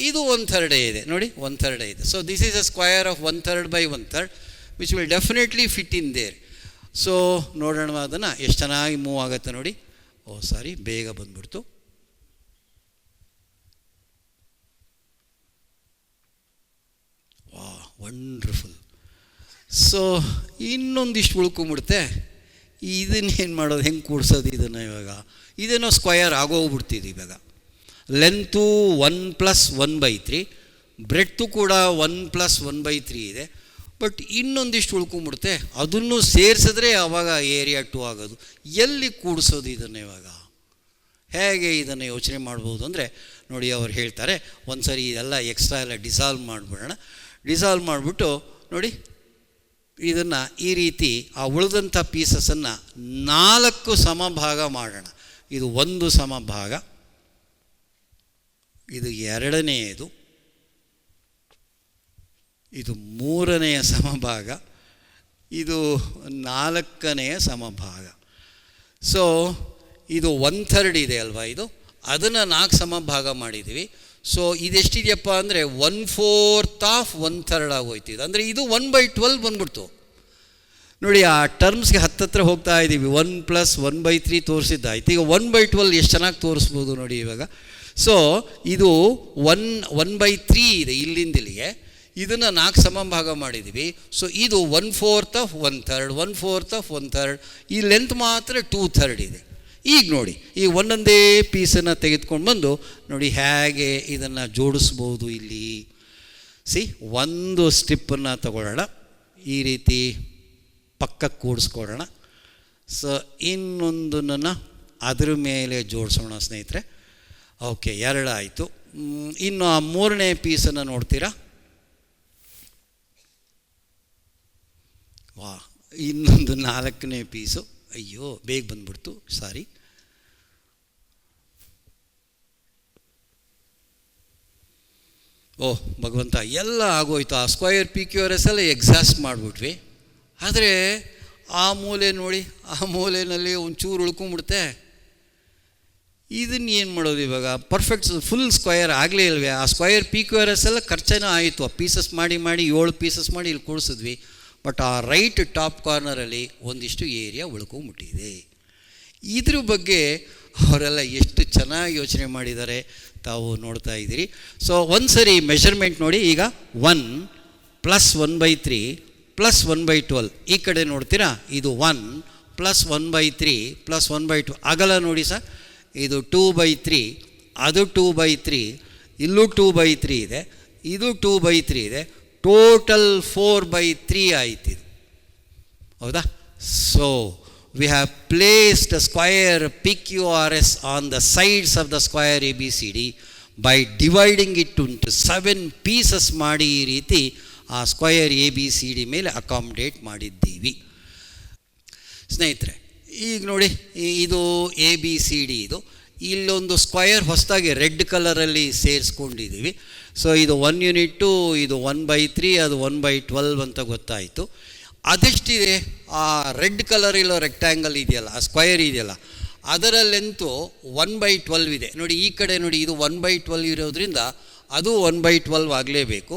ಇದು 1/3 ಇದೆ, ನೋಡಿ 1/3 ಇದೆ. So this is a square of 1/3 by 1/3 which will definitely fit in their. So ನೋಡೋಣ ಅದನ್ನು ಎಷ್ಟು ಚೆನ್ನಾಗಿ ಮೂವ್ ಆಗುತ್ತೆ ನೋಡಿ. ಸಾರಿ, ಬೇಗ ಬಂದ್ಬಿಡ್ತು. ವಾ, ವಂಡರ್ಫುಲ್. ಸೊ ಇನ್ನೊಂದಿಷ್ಟು ಉಳ್ಕೊಂಬಿಡುತ್ತೆ. ಇದನ್ನೇನು ಮಾಡೋದು, ಹೆಂಗೆ ಕೂಡಿಸೋದು ಇದನ್ನು? ಇವಾಗ ಇದೇನೋ ಸ್ಕ್ವಯರ್ ಆಗೋಗ್ಬಿಡ್ತಿದ್ದು. ಇವಾಗ ಲೆಂತು 1 + 1/3, ಬ್ರೆಡ್ತು ಕೂಡ 1 + 1/3 ಇದೆ. ಬಟ್ ಇನ್ನೊಂದಿಷ್ಟು ಉಳ್ಕೊಂಬಿಡುತ್ತೆ, ಅದನ್ನು ಸೇರಿಸಿದ್ರೆ ಆವಾಗ ಏರಿಯಾ 2 ಆಗೋದು. ಎಲ್ಲಿ ಕೂಡಿಸೋದು ಇದನ್ನು? ಇವಾಗ ಹೇಗೆ ಇದನ್ನು ಯೋಚನೆ ಮಾಡ್ಬೋದು ಅಂದರೆ ನೋಡಿ, ಅವ್ರು ಹೇಳ್ತಾರೆ ಒಂದು ಸರಿ ಇದೆಲ್ಲ ಎಕ್ಸ್ಟ್ರಾ ಎಲ್ಲ ಡಿಸಾಲ್ವ್ ಮಾಡಿಬಿಡೋಣ. ಡಿಸಾಲ್ವ್ ಮಾಡಿಬಿಟ್ಟು ನೋಡಿ, ಇದನ್ನು ಈ ರೀತಿ ಆ ಉಳಿದಂಥ ಪೀಸಸನ್ನು 4 ಸಮಭಾಗ ಮಾಡೋಣ. ಇದು 1 ಸಮಭಾಗ, ಇದು 2ನೇದು, ಇದು 3ನೇ ಸಮಭಾಗ, ಇದು 4ನೇ ಸಮಭಾಗ. ಸೊ ಇದು 1/3 ಇದೆ ಅಲ್ವಾ, ಇದು ಅದನ್ನು 4 ಸಮಭಾಗ ಮಾಡಿದ್ದೀವಿ. ಸೊ ಇದೆಷ್ಟಿದೆಯಪ್ಪ ಅಂದರೆ 1/4 ಆಫ್ 1/3 ಆಗೋಯ್ತು. ಇದು ಅಂದರೆ ಇದು 1/12 ಬಂದ್ಬಿಡ್ತು ನೋಡಿ. ಆ ಟರ್ಮ್ಸ್ಗೆ ಹತ್ತತ್ರ ಹೋಗ್ತಾ ಇದ್ದೀವಿ. 1 + 1/3 ತೋರಿಸಿದ್ದಾಯ್ತು. ಈಗ 1/12 ಎಷ್ಟು ಚೆನ್ನಾಗಿ ತೋರಿಸ್ಬೋದು ನೋಡಿ ಇವಾಗ. ಸೊ ಇದು 1/3 ಇದೆ ಇಲ್ಲಿಂದ ಇಲ್ಲಿಗೆ, ಇದನ್ನು 4 ಸಮಭಾಗ ಮಾಡಿದ್ದೀವಿ. ಸೊ ಇದು 1/4 ಆಫ್ 1/3, 1/4 ಆಫ್ 1/3. ಈ ಲೆಂತ್ ಮಾತ್ರ 2/3 ಇದೆ. ಈಗ ನೋಡಿ, ಈ ಒಂದೊಂದೇ ಪೀಸನ್ನು ತೆಗೆದುಕೊಂಡು ಬಂದು ನೋಡಿ ಹೇಗೆ ಇದನ್ನು ಜೋಡಿಸ್ಬೋದು. ಇಲ್ಲಿ ಒಂದು ಸ್ಟಿಪ್ಪನ್ನು ತಗೊಳ್ಳೋಣ, ಈ ರೀತಿ ಪಕ್ಕಕ್ಕೆ ಕೂಡಿಸ್ಕೊಳ್ಳೋಣ. ಸೊ ಇನ್ನೊಂದನ್ನು ಅದ್ರ ಮೇಲೆ ಜೋಡಿಸೋಣ ಸ್ನೇಹಿತರೆ. ಓಕೆ, 2 ಆಯಿತು. ಇನ್ನು ಆ 3ನೇ ಪೀಸನ್ನು ನೋಡ್ತೀರಾ? ವಾ, ಇನ್ನೊಂದು 4ನೇ ಪೀಸು. ಅಯ್ಯೋ, ಬೇಗ ಬಂದ್ಬಿಡ್ತು, ಸಾರಿ. ಓಹ್ ಭಗವಂತ, ಎಲ್ಲ ಆಗೋಯ್ತು. ಆ ಸ್ಕ್ವಯರ್ PQRS ಎಲ್ಲ ಎಕ್ಸಾಸ್ಟ್ ಮಾಡಿಬಿಟ್ವಿ. ಆದರೆ ಆ ಮೂಲೆ ನೋಡಿ, ಆ ಮೂಲೆಯಲ್ಲಿ ಒಂಚೂರು ಉಳ್ಕೊಂಬಿಡುತ್ತೆ. ಇದನ್ನು ಏನು ಮಾಡೋದು ಇವಾಗ? ಪರ್ಫೆಕ್ಟ್ ಫುಲ್ ಸ್ಕ್ವಯರ್ ಆಗಲೇ ಇಲ್ವೇ? ಆ ಸ್ಕ್ವಯರ್ PQRS ಎಲ್ಲ ಖರ್ಚೇನೋ ಆಯಿತು. ಆ ಪೀಸಸ್ ಮಾಡಿ 7 ಪೀಸಸ್ ಮಾಡಿ ಇಲ್ಲಿ ಕೂಡಿಸಿದ್ವಿ. ಬಟ್ ಆ ರೈಟ್ ಟಾಪ್ ಕಾರ್ನರಲ್ಲಿ ಒಂದಿಷ್ಟು ಏರಿಯಾ ಉಳ್ಕೊಂಬಿಟ್ಟಿದೆ. ಇದ್ರ ಬಗ್ಗೆ ಅವರೆಲ್ಲ ಎಷ್ಟು ಚೆನ್ನಾಗಿ ಯೋಚನೆ ಮಾಡಿದ್ದಾರೆ ತಾವು ನೋಡ್ತಾ ಇದ್ದೀರಿ. ಸೊ ಒಂದು ಸರಿ ಮೆಷರ್ಮೆಂಟ್ ನೋಡಿ. ಈಗ 1 + 1/3 + 1/12. ಈ ಕಡೆ ನೋಡ್ತೀರಾ, ಇದು 1 + 1/3 + 1/2. ಅಗಲ ನೋಡಿ ಸರ್, ಇದು 2/3, ಅದು 2/3, ಇಲ್ಲೂ 2/3 ಇದೆ, ಇದು 2/3 ಇದೆ. ಟೋಟಲ್ 4/3 ಆಯಿತು. ಹೌದಾ? So we have placed a square PQRS on the sides of the square ABCD by dividing it into 7 pieces ಮಾಡಿ ಈ ರೀತಿ ಆ ಸ್ಕ್ವಯರ್ ABCD ಮೇಲೆ ಅಕಾಮಡೇಟ್ ಮಾಡಿದ್ದೀವಿ. ಸ್ನೇಹಿತರೆ, ಈಗ ನೋಡಿ, ಇದು ABCD. ಇಲ್ಲೊಂದು ಸ್ಕ್ವಯರ್ ಹೊಸದಾಗಿ ರೆಡ್ ಕಲರಲ್ಲಿ ಸೇರಿಸ್ಕೊಂಡಿದ್ದೀವಿ. ಸೊ ಇದು 1 ಯೂನಿಟ್ಟು, ಇದು 1/3, ಅದು 1/12 ಅಂತ ಗೊತ್ತಾಯಿತು. ಅದೆಷ್ಟಿದೆ? ಆ ರೆಡ್ ಕಲರ್ ಇರೋ ರೆಕ್ಟ್ಯಾಂಗಲ್ ಇದೆಯಲ್ಲ, ಆ ಸ್ಕ್ವಯರ್ ಇದೆಯಲ್ಲ, ಅದರ ಲೆಂತು 1/12 ಇದೆ. ನೋಡಿ ಈ ಕಡೆ ನೋಡಿ, ಇದು 1/12 ಇರೋದ್ರಿಂದ ಅದು 1/12 ಆಗಲೇಬೇಕು.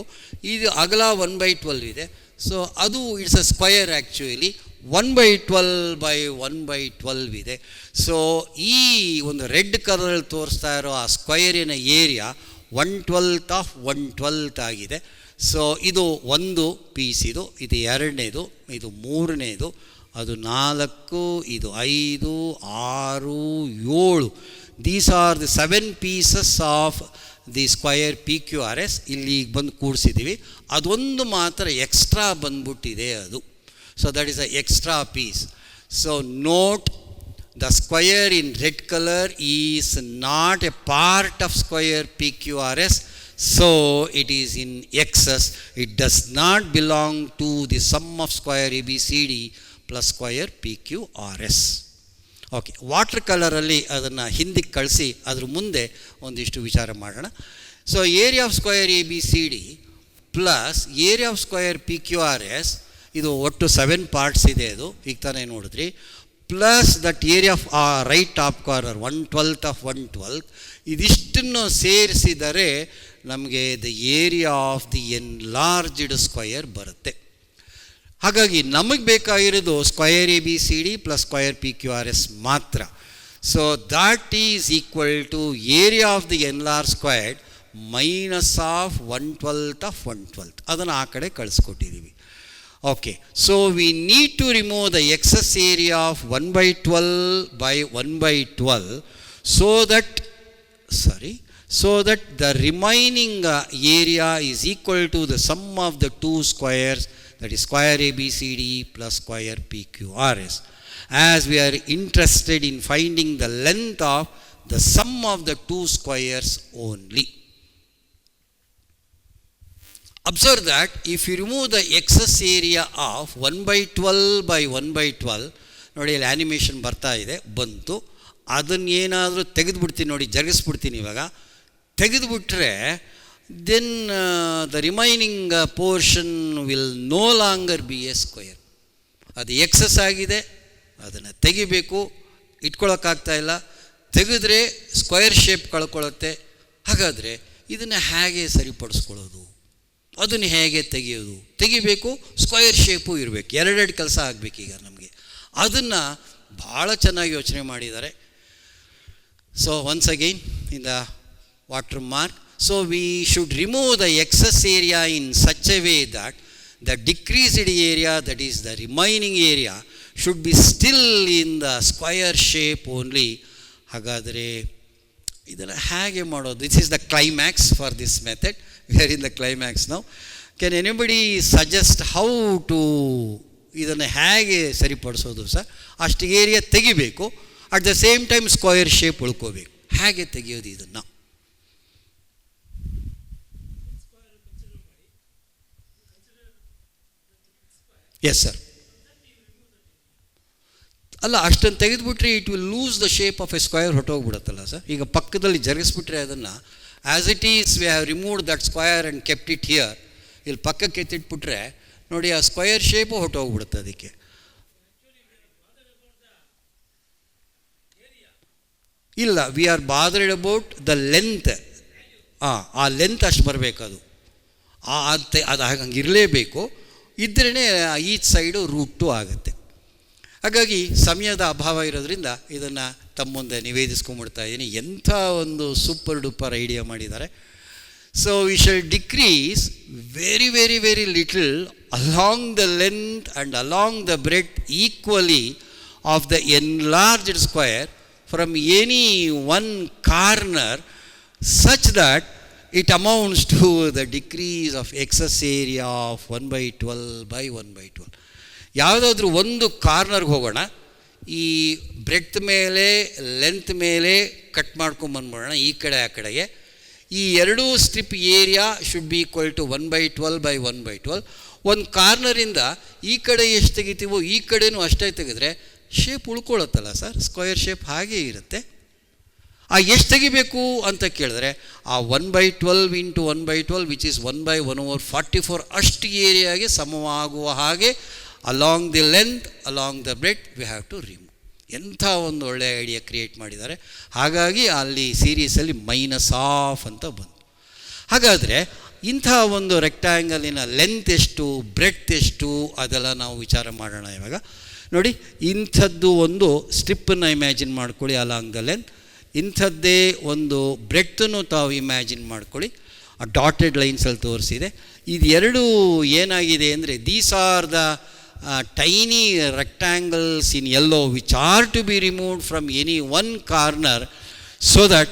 ಇದು ಅಗಲ 1/12 ಇದೆ. ಸೊ ಅದು ಇಟ್ಸ್ ಅ ಸ್ಕ್ವಯರ್ ಆ್ಯಕ್ಚುಲಿ 1/12/1/12 ಇದೆ. ಸೊ ಈ ಒಂದು ರೆಡ್ ಕಲರಲ್ಲಿ ತೋರಿಸ್ತಾ ಇರೋ ಆ ಸ್ಕ್ವಯರಿನ ಏರಿಯಾ 1/12 ಆಗಿದೆ. ಸೊ ಇದು ಒಂದು ಪೀಸ್, ಇದು ಎರಡನೇದು, ಇದು ಮೂರನೇದು, ಅದು 4, ಇದು 5, 6, 7. These are the 7 pieces of the square PQRS. ಇಲ್ಲಿ ಬಂದು ಕೂಡಿಸಿದ್ದೀವಿ. ಅದೊಂದು ಮಾತ್ರ ಎಕ್ಸ್ಟ್ರಾ ಬಂದ್ಬಿಟ್ಟಿದೆ ಅದು. So that is an extra piece. So note, the square in red color is not a part of square PQRS. So it is in excess. It does not belong to the sum of square ABCD plus square PQRS. Okay, water ಕಲರಲ್ಲಿ ಅದನ್ನು ಹಿಂದಕ್ಕೆ ಕಳಿಸಿ ಅದ್ರ ಮುಂದೆ ಒಂದಿಷ್ಟು ವಿಚಾರ ಮಾಡೋಣ. So area of square ABCD plus area of square PQRS, ಇದು ಒಟ್ಟು 7 ಪಾರ್ಟ್ಸ್ ಇದೆ. ಅದು ಈಗ ತಾನೇ ನೋಡಿದ್ರಿ. Plus that area of right top corner 1/12 of 1/12. ಇದಿಷ್ಟನ್ನು ಸೇರಿಸಿದರೆ ನಮಗೆ the area of the enlarged square ಬರುತ್ತೆ. ಹಾಗಾಗಿ ನಮಗೆ ಬೇಕಾಗಿರೋದು square ABCD plus square PQRS ಮಾತ್ರ. So that is equal to area of the enlarge squared minus of 1/12 of 1/12. ಅದನ್ನು ಆ ಕಡೆ ಕಳಿಸ್ಕೊಟ್ಟಿದ್ದೀವಿ. Okay, so we need to remove the excess area of 1/12/1/12 so that the remaining area is equal to the sum of the two squares, that is square ABCD plus square PQRS. As we are interested in finding the length of the sum of the two squares only. Observe that if you remove the excess area of 1/12/1/12, ನೋಡಿ ಇಲ್ಲಿ ಆ್ಯನಿಮೇಷನ್ ಬರ್ತಾ ಇದೆ, ಬಂತು. ಅದನ್ನೇನಾದರೂ ತೆಗೆದುಬಿಡ್ತೀನಿ, ನೋಡಿ ಜರುಗಿಸ್ಬಿಡ್ತೀನಿ. ಇವಾಗ ತೆಗೆದುಬಿಟ್ರೆ then the remaining portion will no longer be a square. ಅದು ಎಕ್ಸಸ್ ಆಗಿದೆ, ಅದನ್ನು ತೆಗಿಬೇಕು, ಇಟ್ಕೊಳ್ಳೋಕ್ಕಾಗ್ತಾ ಇಲ್ಲ. ತೆಗೆದ್ರೆ ಸ್ಕ್ವಯರ್ ಶೇಪ್ ಕಳ್ಕೊಳ್ಳುತ್ತೆ. ಹಾಗಾದರೆ ಇದನ್ನು ಹೇಗೆ ಸರಿಪಡಿಸ್ಕೊಳ್ಳೋದು? ಅದನ್ನು ಹೇಗೆ ತೆಗಿಬೇಕು? ಸ್ಕ್ವಯರ್ ಶೇಪು ಇರಬೇಕು. ಎರಡೆರಡು ಕೆಲಸ ಆಗಬೇಕೀಗ ನಮಗೆ. ಅದನ್ನು ಭಾಳ ಚೆನ್ನಾಗಿ ಯೋಚನೆ ಮಾಡಿದ್ದಾರೆ. So once again in the water mark. So we should remove the excess area in such a way that the decreased area, that is the remaining area, should be still in the square shape only. ಹಾಗಾದರೆ ಇದನ್ನು ಹೇಗೆ ಮಾಡೋದು? This is the climax for this method. We are in the climax now. Can anybody suggest how to ಇದನ್ನು ಹೇಗೆ ಸರಿಪಡಿಸೋದು ಸರ್? ಅಷ್ಟು ಏರಿಯಾ ತೆಗಿಬೇಕು, at the same time square shape ಉಳ್ಕೋಬೇಕು. ಹೇಗೆ ತೆಗಿಯೋದು ಇದನ್ನು? Yes sir. ಅಲ್ಲ, ಅಷ್ಟನ್ನು ತೆಗೆದುಬಿಟ್ರೆ it will lose the shape of a square, ಹೊಟ್ಟೋಗ್ಬಿಡುತ್ತಲ್ಲ ಸರ್. ಈಗ ಪಕ್ಕದಲ್ಲಿ ಜರುಗಿಸ್ಬಿಟ್ರೆ ಅದನ್ನು as it is we have removed that square and kept it here. ಇಲ್ಲಿ ಪಕ್ಕಕ್ಕೆ ಎತ್ತಿಟ್ಬಿಟ್ರೆ ನೋಡಿ ಆ ಸ್ಕ್ವಯರ್ ಶೇಪು ಹೊಟ್ಟೋಗ್ಬಿಡುತ್ತೆ. ಅದಕ್ಕೆ ಇಲ್ಲ, we are bothered about the length. ಆ ಲೆಂತ್ ಅಷ್ಟು ಬರಬೇಕು. ಅದು ಹಂಗಿರಲೇಬೇಕು. ಇದ್ರೇ ಈಚ್ ಸೈಡು ರೂಟು ಆಗುತ್ತೆ. ಹಾಗಾಗಿ ಸಮಯದ ಅಭಾವ ಇರೋದ್ರಿಂದ ಇದನ್ನು ತಮ್ಮ ಮುಂದೆ ನಿವೇದಿಸ್ಕೊಂಡ್ಬಿಡ್ತಾ ಇದ್ದೀನಿ. ಎಂಥ ಒಂದು ಸೂಪರ್ ಡೂಪರ್ ಐಡಿಯಾ ಮಾಡಿದ್ದಾರೆ. So we shall decrease very very very little along the length and along the breadth equally of the enlarged square from any one corner such that it amounts to the decrease of excess area of 1/12/1/12. ಯಾವುದಾದ್ರೂ ಒಂದು ಕಾರ್ನರ್ಗೆ ಹೋಗೋಣ, ಈ ಬ್ರೆಡ್ತ್ ಮೇಲೆ ಲೆಂತ್ ಮೇಲೆ ಕಟ್ ಮಾಡ್ಕೊಂಬಂದ್ಬಿಡೋಣ ಈ ಕಡೆ ಆ ಕಡೆಗೆ. ಈ ಎರಡೂ strip area should be equal to 1/12/1/12. ಒಂದು ಕಾರ್ನರಿಂದ ಈ ಕಡೆ ಎಷ್ಟು ತೆಗಿತೀವೋ ಈ ಕಡೆನೂ ಅಷ್ಟೇ ತೆಗೆದ್ರೆ ಶೇಪ್ ಉಳ್ಕೊಳ್ಳುತ್ತಲ್ಲ ಸರ್, ಸ್ಕ್ವಯರ್ ಶೇಪ್ ಹಾಗೇ ಇರುತ್ತೆ. ಎಷ್ಟು ತೆಗಿಬೇಕು ಅಂತ ಕೇಳಿದ್ರೆ ಆ 1/12 ಇಂಟು 1/12 ವಿಚ್ ಈಸ್ 1/1/44 ಅಷ್ಟು ಏರಿಯಾಗೆ ಸಮವಾಗುವ ಹಾಗೆ along the length along the breadth we have to remove. ಎಂಥ ಒಂದು ಒಳ್ಳೆಯ ಐಡಿಯಾ ಕ್ರಿಯೇಟ್ ಮಾಡಿದ್ದಾರೆ. ಹಾಗಾಗಿ ಅಲ್ಲಿ ಸೀರೀಸಲ್ಲಿ -12 ಅಂತ ಬಂತು. ಹಾಗಾದರೆ ಇಂಥ ಒಂದು ರೆಕ್ಟ್ಯಾಂಗಲಿನ ಲೆಂತ್ ಎಷ್ಟು, ಬ್ರೆಡ್ತ್ ಎಷ್ಟು, ಅದೆಲ್ಲ ನಾವು ವಿಚಾರ ಮಾಡೋಣ ಇವಾಗ. ನೋಡಿ, ಇಂಥದ್ದು ಒಂದು ಸ್ಟ್ರಿಪ್ಪನ್ನು ಇಮ್ಯಾಜಿನ್ ಮಾಡ್ಕೊಳ್ಳಿ ಅಲಾಂಗ್ ದ ಲೆಂತ್. ಇಂಥದ್ದೇ ಒಂದು ಬ್ರೆಡ್ತನ್ನು ತಾವು ಇಮ್ಯಾಜಿನ್ ಮಾಡ್ಕೊಳ್ಳಿ. ಆ ಡಾಟೆಡ್ ಲೈನ್ಸಲ್ಲಿ ತೋರಿಸಿದೆ. ಇದು ಎರಡು ಏನಾಗಿದೆ ಅಂದರೆ these are the tiny rectangles in yellow which are to be removed from any one corner, so that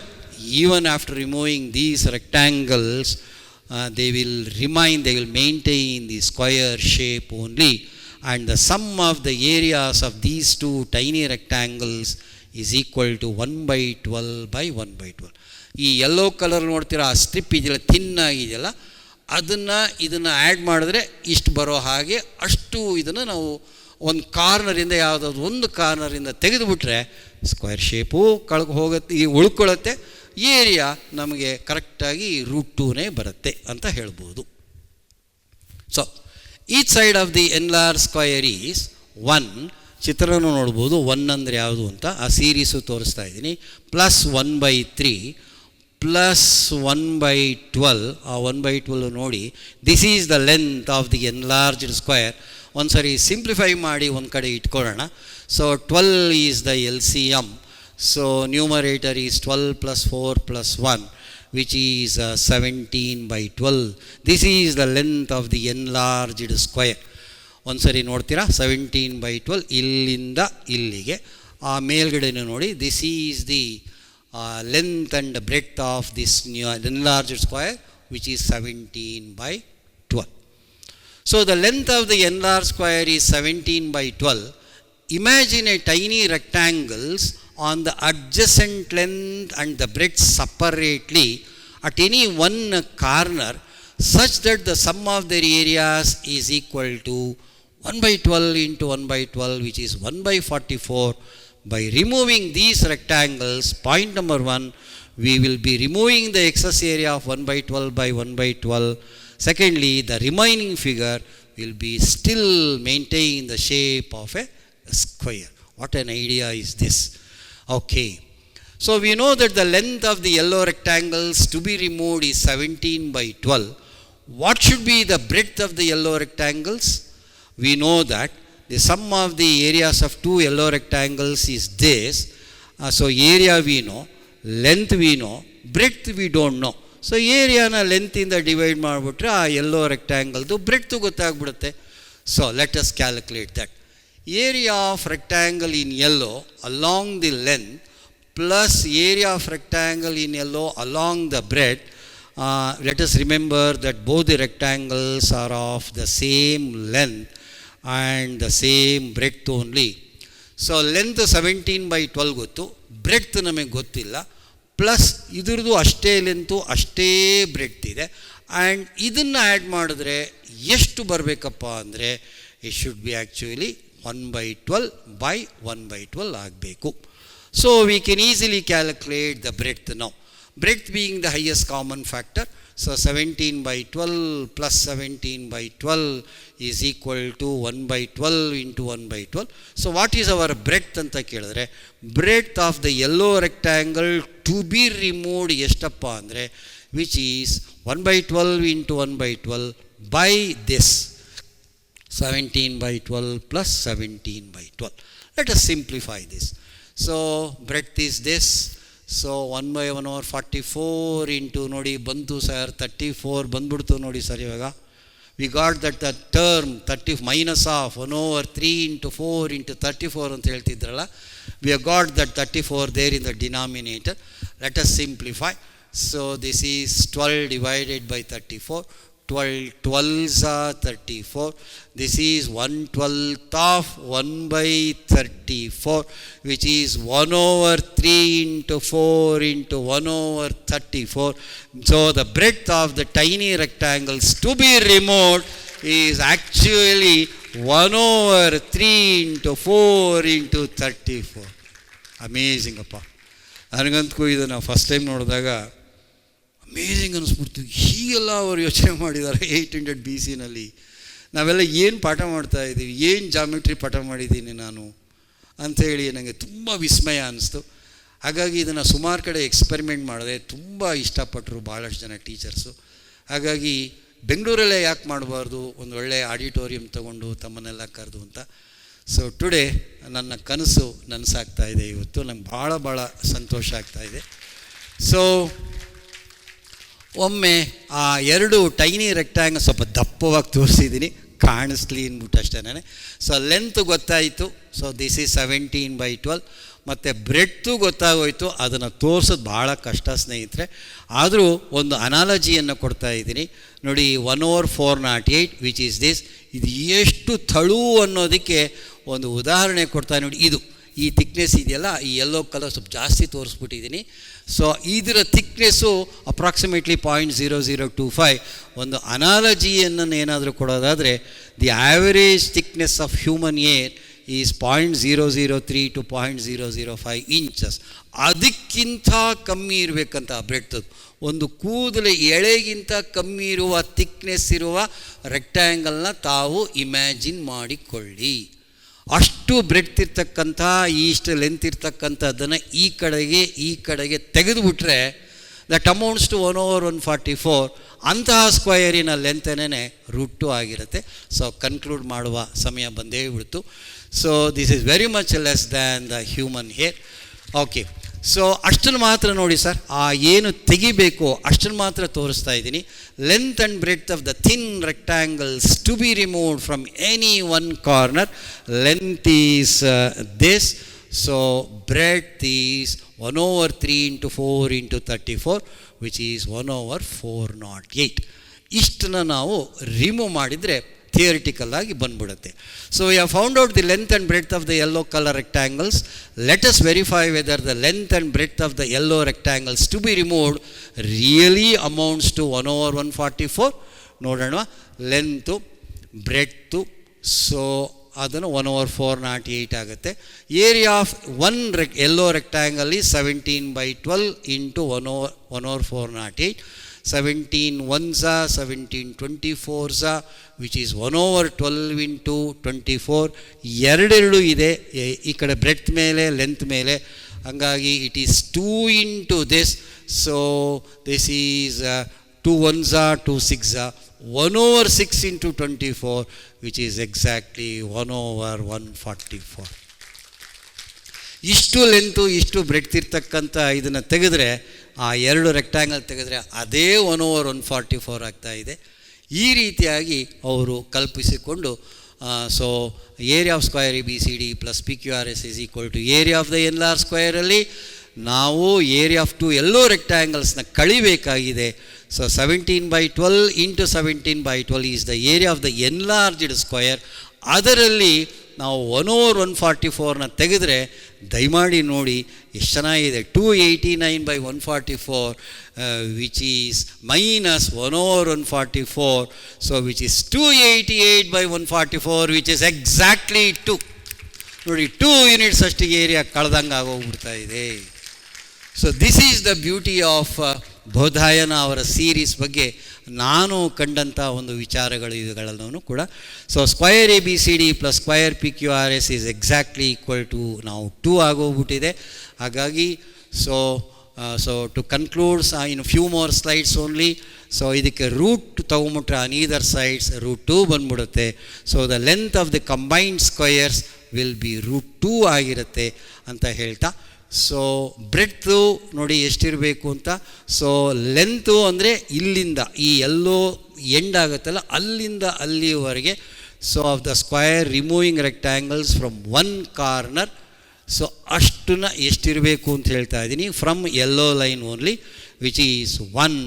even after removing these rectangles they will maintain the square shape only, and the sum of the areas of these two tiny rectangles is equal to 1/12 by 1/12. ಈ ಯೆಲ್ಲೋ ಕಲರ್ ನೋಡ್ತೀರಾ, ಆ ಸ್ಟ್ರಿಪ್ ಇದೆಯಲ್ಲ, ಥಿನ್ನಾಗಿದೆಯಲ್ಲ, ಇದನ್ನು ಆ್ಯಡ್ ಮಾಡಿದ್ರೆ ಇಷ್ಟು ಬರೋ ಹಾಗೆ ಅಷ್ಟು ಇದನ್ನು ನಾವು ಒಂದು ಕಾರ್ನರಿಂದ ಯಾವುದಾದ್ರು ಒಂದು ಕಾರ್ನರಿಂದ ತೆಗೆದುಬಿಟ್ರೆ ಸ್ಕ್ವೇರ್ ಶೇಪು ಹೋಗುತ್ತೆ, ಉಳ್ಕೊಳ್ಳುತ್ತೆ, ಏರಿಯಾ ನಮಗೆ ಕರೆಕ್ಟಾಗಿ √2 ಬರುತ್ತೆ ಅಂತ ಹೇಳ್ಬೋದು. So each side of the enlarge square is 1. ಚಿತ್ರನೂ ನೋಡ್ಬೋದು 1 ಅಂದರೆ ಯಾವುದು ಅಂತ. ಆ ಸೀರೀಸು ತೋರಿಸ್ತಾ ಇದ್ದೀನಿ. +1/3 ಪ್ಲಸ್ 1/12. ಆ 1/12 ನೋಡಿ, this is the length of the enlarged square. ಒಂದು ಸರಿ ಸಿಂಪ್ಲಿಫೈ ಮಾಡಿ ಒಂದು ಕಡೆ ಇಟ್ಕೊಳ್ಳೋಣ. So 12 is the LCM. So numerator is 12 + 4 + 1 which is 17/12. This is the length of the enlarged square. ಒಂದು ಸರಿ ನೋಡ್ತೀರಾ, 17/12 ಇಲ್ಲಿಂದ ಇಲ್ಲಿಗೆ. ಆ ಮೇಲ್ಗಡೆನೂ ನೋಡಿ, this is the length and breadth of this enlarged square, which is 17/12. So the length of the enlarged square is 17/12. Imagine a tiny rectangles on the adjacent length and the breadth separately at any one corner, such that the sum of their areas is equal to 1/12 into 1/12, which is 1/44. By removing these rectangles, point number 1, we will be removing the excess area of 1/12 by 1/12. Secondly, the remaining figure will be still maintain the shape of a square. What an idea is this? Okay. So we know that the length of the yellow rectangles to be removed is 17/12. What should be the breadth of the yellow rectangles? We know that the sum of the areas of two yellow rectangles is this. So area we know, length we know, breadth we don't know. So ಏರಿಯಾನ ಲೆಂತಿಂದ ಡಿವೈಡ್ ಮಾಡಿಬಿಟ್ರೆ ಆ ಯೆಲ್ಲೋ ರೆಕ್ಟ್ಯಾಂಗಲ್ದು ಬ್ರೆಡ್ತು ಗೊತ್ತಾಗ್ಬಿಡುತ್ತೆ. So let us calculate that. Area of rectangle in yellow along the length plus area of rectangle in yellow along the breadth. Let us remember that both the rectangles are of the same length and the same breadth only. So length 17/12 ಗೊತ್ತು, ಬ್ರೆಡ್ತ್ ನಮಗೆ ಗೊತ್ತಿಲ್ಲ, ಪ್ಲಸ್ ಇದ್ರದ್ದು ಅಷ್ಟೇ ಲೆಂತು ಅಷ್ಟೇ ಬ್ರೆಡ್ತ್ ಇದೆ. ಆ್ಯಂಡ್ ಇದನ್ನು ಆ್ಯಡ್ ಮಾಡಿದ್ರೆ ಎಷ್ಟು ಬರಬೇಕಪ್ಪ ಅಂದರೆ it should be actually 1/12 by 1/12 ಆಗಬೇಕು. So we can easily calculate the breadth now, breadth being the highest common factor. So 17/12 plus 17/12 is equal to 1/12 into 1/12. So what is our breadth ಅಂತ ಕೇಳಿದ್ರೆ, breadth of the yellow rectangle to be removed ಎಷ್ಟಪ್ಪ ಅಂದರೆ which is 1/12 into 1/12 by this 17/12 plus 17/12. Let us simplify this. So breadth is this. So 1/1/44 into ನೋಡಿ ಬಂತು ಸರ್ 34 ಬಂದ್ಬಿಡ್ತು ನೋಡಿ ಸರ್. ಇವಾಗ we got that the term minus of 1/3 into 4 into 34 ಅಂತ ಹೇಳ್ತಿದ್ರಲ್ಲ, we have got that 34 there in the denominator. Let us simplify. So this is 12 divided by 34. 12 12s are 34. This is 1/12 of 1/34, which is 1/3 into 4 into 1/34. So the breadth of the tiny rectangles to be removed is actually 1/3 into 4 into 34. Amazing appa. ನನಗಂತೂ ಇದನ್ನು ಫಸ್ಟ್ ಟೈಮ್ ನೋಡಿದಾಗ ಅಮೇಝಿಂಗ್ ಅನ್ನಿಸ್ಬಿಡ್ತು. ಹೀಗೆಲ್ಲ ಅವರು ಯೋಚನೆ ಮಾಡಿದ್ದಾರೆ 800 BC-ನಲ್ಲಿ. ನಾವೆಲ್ಲ ಏನು ಪಾಠ ಮಾಡ್ತಾಯಿದ್ದೀವಿ, ಏನು ಜಾಮಿಟ್ರಿ ಪಾಠ ಮಾಡಿದ್ದೀನಿ ನಾನು ಅಂಥೇಳಿ ನನಗೆ ತುಂಬ ವಿಸ್ಮಯ ಅನ್ನಿಸ್ತು. ಹಾಗಾಗಿ ಇದನ್ನು ಸುಮಾರು ಕಡೆ ಎಕ್ಸ್ಪೆರಿಮೆಂಟ್ ಮಾಡಿದೆ. ತುಂಬ ಇಷ್ಟಪಟ್ಟರು ಭಾಳಷ್ಟು ಜನ ಟೀಚರ್ಸು. ಹಾಗಾಗಿ ಬೆಂಗಳೂರಲ್ಲೇ ಯಾಕೆ ಮಾಡಬಾರ್ದು, ಒಂದು ಒಳ್ಳೆಯ ಆಡಿಟೋರಿಯಂ ತೊಗೊಂಡು ತಮ್ಮನ್ನೆಲ್ಲ ಕರೆದು ಅಂತ. ಸೊ ಟುಡೇ ನನ್ನ ಕನಸು ನನಸಾಗ್ತಾ ಇದೆ. ಇವತ್ತು ನಂಗೆ ಭಾಳ ಸಂತೋಷ ಆಗ್ತಾಯಿದೆ. ಸೊ ಒಮ್ಮೆ ಆ 2 ಟೈನಿ ರೆಕ್ಟ್ಯಾಂಗಲ್ ಸ್ವಲ್ಪ ದಪ್ಪವಾಗಿ ತೋರಿಸಿದ್ದೀನಿ, ಕಾಣಿಸ್ಲಿ ಅಂದ್ಬಿಟ್ಟು ಅಷ್ಟೇ. ಸೊ ಲೆಂತ್ ಗೊತ್ತಾಯಿತು. So this is 17/12. ಮತ್ತು ಬ್ರೆಡ್ತು ಗೊತ್ತಾಗೋಯ್ತು. ಅದನ್ನು ತೋರಿಸೋದು ಭಾಳ ಕಷ್ಟ ಸ್ನೇಹಿತರೆ. ಆದರೂ ಒಂದು ಅನಾಲಜಿಯನ್ನು ಕೊಡ್ತಾ ಇದ್ದೀನಿ ನೋಡಿ. 1/408 ವಿಚ್ ಈಸ್ ದಿಸ್. ಇದು ಎಷ್ಟು ತಳು ಅನ್ನೋದಕ್ಕೆ ಒಂದು ಉದಾಹರಣೆ ಕೊಡ್ತಾ ನೋಡಿ. ಇದು ಈ ಥಿಕ್ನೆಸ್ ಇದೆಯಲ್ಲ, ಈ ಯೆಲ್ಲೋ ಕಲರ್ ಸ್ವಲ್ಪ ಜಾಸ್ತಿ ತೋರಿಸ್ಬಿಟ್ಟಿದ್ದೀನಿ. ಸೊ ಇದರ ಥಿಕ್ನೆಸ್ಸು ಅಪ್ರಾಕ್ಸಿಮೇಟ್ಲಿ 0.0025. ಒಂದು ಅನಾಲಜಿಯನ್ನು ಏನಾದರೂ ಕೊಡೋದಾದರೆ the average thickness of human hair is 0.003 to 0.005 inches. ಅದಕ್ಕಿಂತ ಕಮ್ಮಿ ಇರಬೇಕಂತ ಬ್ರೆಡ್ತದ್ದು. ಒಂದು ಕೂದಲು ಎಳೆಗಿಂತ ಕಮ್ಮಿ ಇರುವ ಥಿಕ್ನೆಸ್ ಇರುವ ರೆಕ್ಟ್ಯಾಂಗಲ್ನ ತಾವು ಇಮ್ಯಾಜಿನ್ ಮಾಡಿಕೊಳ್ಳಿ. ಅಷ್ಟು ಬ್ರೆಡ್ತ್ ಇರ್ತಕ್ಕಂಥ, ಇಷ್ಟು ಲೆಂತ್ ಇರ್ತಕ್ಕಂಥದ್ದನ್ನು ಈ ಕಡೆಗೆ ತೆಗೆದುಬಿಟ್ರೆ ದಟ್ ಅಮೌಂಟ್ಸ್ ಟು 1/144. ಅಂತಹ ಸ್ಕ್ವಯರಿನ ಲೆಂತನೇ √2 ಆಗಿರುತ್ತೆ. ಸೊ ಕನ್ಕ್ಲೂಡ್ ಮಾಡುವ ಸಮಯ ಬಂದೇ ಬಿಡ್ತು. So this is very much less than the human hair. Okay, so ಅಷ್ಟನ್ನು ಮಾತ್ರ ನೋಡಿ ಸರ್. ಆ ಏನು ತೆಗಿಬೇಕು ಅಷ್ಟನ್ನು ಮಾತ್ರ ತೋರಿಸ್ತಾ ಇದ್ದೀನಿ. Length and breadth of the thin rectangles to be removed from any one corner. Length is this. So breadth is 1/3 × 4 × 34 which is 1/408. ಇಷ್ಟನ್ನು ನಾವು ರಿಮೂವ್ ಮಾಡಿದರೆ ಥಿಯರಿಟಿಕಲ್ ಆಗಿ ಬಂದ್ಬಿಡುತ್ತೆ. So we have found out the length and breadth of the yellow colour rectangles. Let us verify whether the length and breadth of the yellow rectangles to be removed really amounts to 1/144. ನೋಡೋಣ ಲೆಂತು ಬ್ರೆಡ್ತು. ಸೊ ಅದನ್ನು 1/408 ಆಗುತ್ತೆ. Area of yellow rectangle is 17/12 × 1/408. 17 1s are 17 24s are which is 1/12 × 24. ಎರಡೆರಡು ಇದೆ ಈ ಕಡೆ ಬ್ರೆಡ್ತ್ ಮೇಲೆ ಲೆಂತ್ ಮೇಲೆ. ಹಾಗಾಗಿ it is 2 into this. So this is 2 1s are 2 6s are 1/6 × 24 which is exactly 1/144. ಇಷ್ಟು ಲೆಂತು ಇಷ್ಟು ಬ್ರೆಡ್ತ್ ಇರ್ತಕ್ಕಂಥ ಇದನ್ನು ತೆಗೆದ್ರೆ, ಆ 2 ರೆಕ್ಟ್ಯಾಂಗಲ್ ತೆಗೆದ್ರೆ ಅದೇ 1/144 ಆಗ್ತಾಯಿದೆ. ಈ ರೀತಿಯಾಗಿ ಅವರು ಕಲ್ಪಿಸಿಕೊಂಡು so area of square ABCD + PQRS is equal to area of the enlarge ಸ್ಕ್ವಯರಲ್ಲಿ ನಾವು ಏರಿಯಾ ಆಫ್ 2 ಎಲ್ಲೋ ರೆಕ್ಟ್ಯಾಂಗಲ್ಸ್ನ ಕಳಿಬೇಕಾಗಿದೆ. So 17/12 × 17/12 is the area of the enlarged square. ಅದರಲ್ಲಿ ನಾವು 1/144ನ ತೆಗೆದರೆ ದಯಮಾಡಿ ನೋಡಿ ಎಷ್ಟು ಚೆನ್ನಾಗಿದೆ. 289/144 which is minus 1/144. So which is 288/144 which is exactly 2. ನೋಡಿ 2 ಯೂನಿಟ್ಸ್ ಅಷ್ಟಿಗೆ ಏರಿಯಾ ಕಳೆದಂಗೆ ಆಗೋಗ್ಬಿಡ್ತಾ ಇದೆ. So this is the beauty of Baudhayana ಅವರ ಸೀರೀಸ್ ಬಗ್ಗೆ ನಾನು ಕಂಡಂಥ ಒಂದು ವಿಚಾರಗಳು ಇವುಗಳನ್ನು ಕೂಡ. So square ABCD + square PQRS is exactly equal to ನಾವು 2 ಆಗೋಗ್ಬಿಟ್ಟಿದೆ. ಹಾಗಾಗಿ so to concludes in few more slides only. So ಇದಕ್ಕೆ ರೂಟ್ ತೊಗೊಂಬಿಟ್ರೆ ಆನ್ ಈದರ್ ಸೈಡ್ಸ್ √2 ಬಂದ್ಬಿಡುತ್ತೆ. So the length of the combined squares will be √2 ಆಗಿರುತ್ತೆ ಅಂತ ಹೇಳ್ತಾ. ಸೊ ಬ್ರೆಡ್ತು ನೋಡಿ ಎಷ್ಟಿರಬೇಕು ಅಂತ. ಸೊ ಲೆಂತು ಅಂದರೆ ಇಲ್ಲಿಂದ ಈ ಎಲ್ಲೋ ಎಂಡ್ ಆಗುತ್ತಲ್ಲ ಅಲ್ಲಿಂದ ಅಲ್ಲಿವರೆಗೆ. So of the square removing rectangles from 1 corner. So ಅಷ್ಟನ್ನ ಎಷ್ಟಿರಬೇಕು ಅಂತ ಹೇಳ್ತಾ ಇದ್ದೀನಿ. From yellow line only which is 1.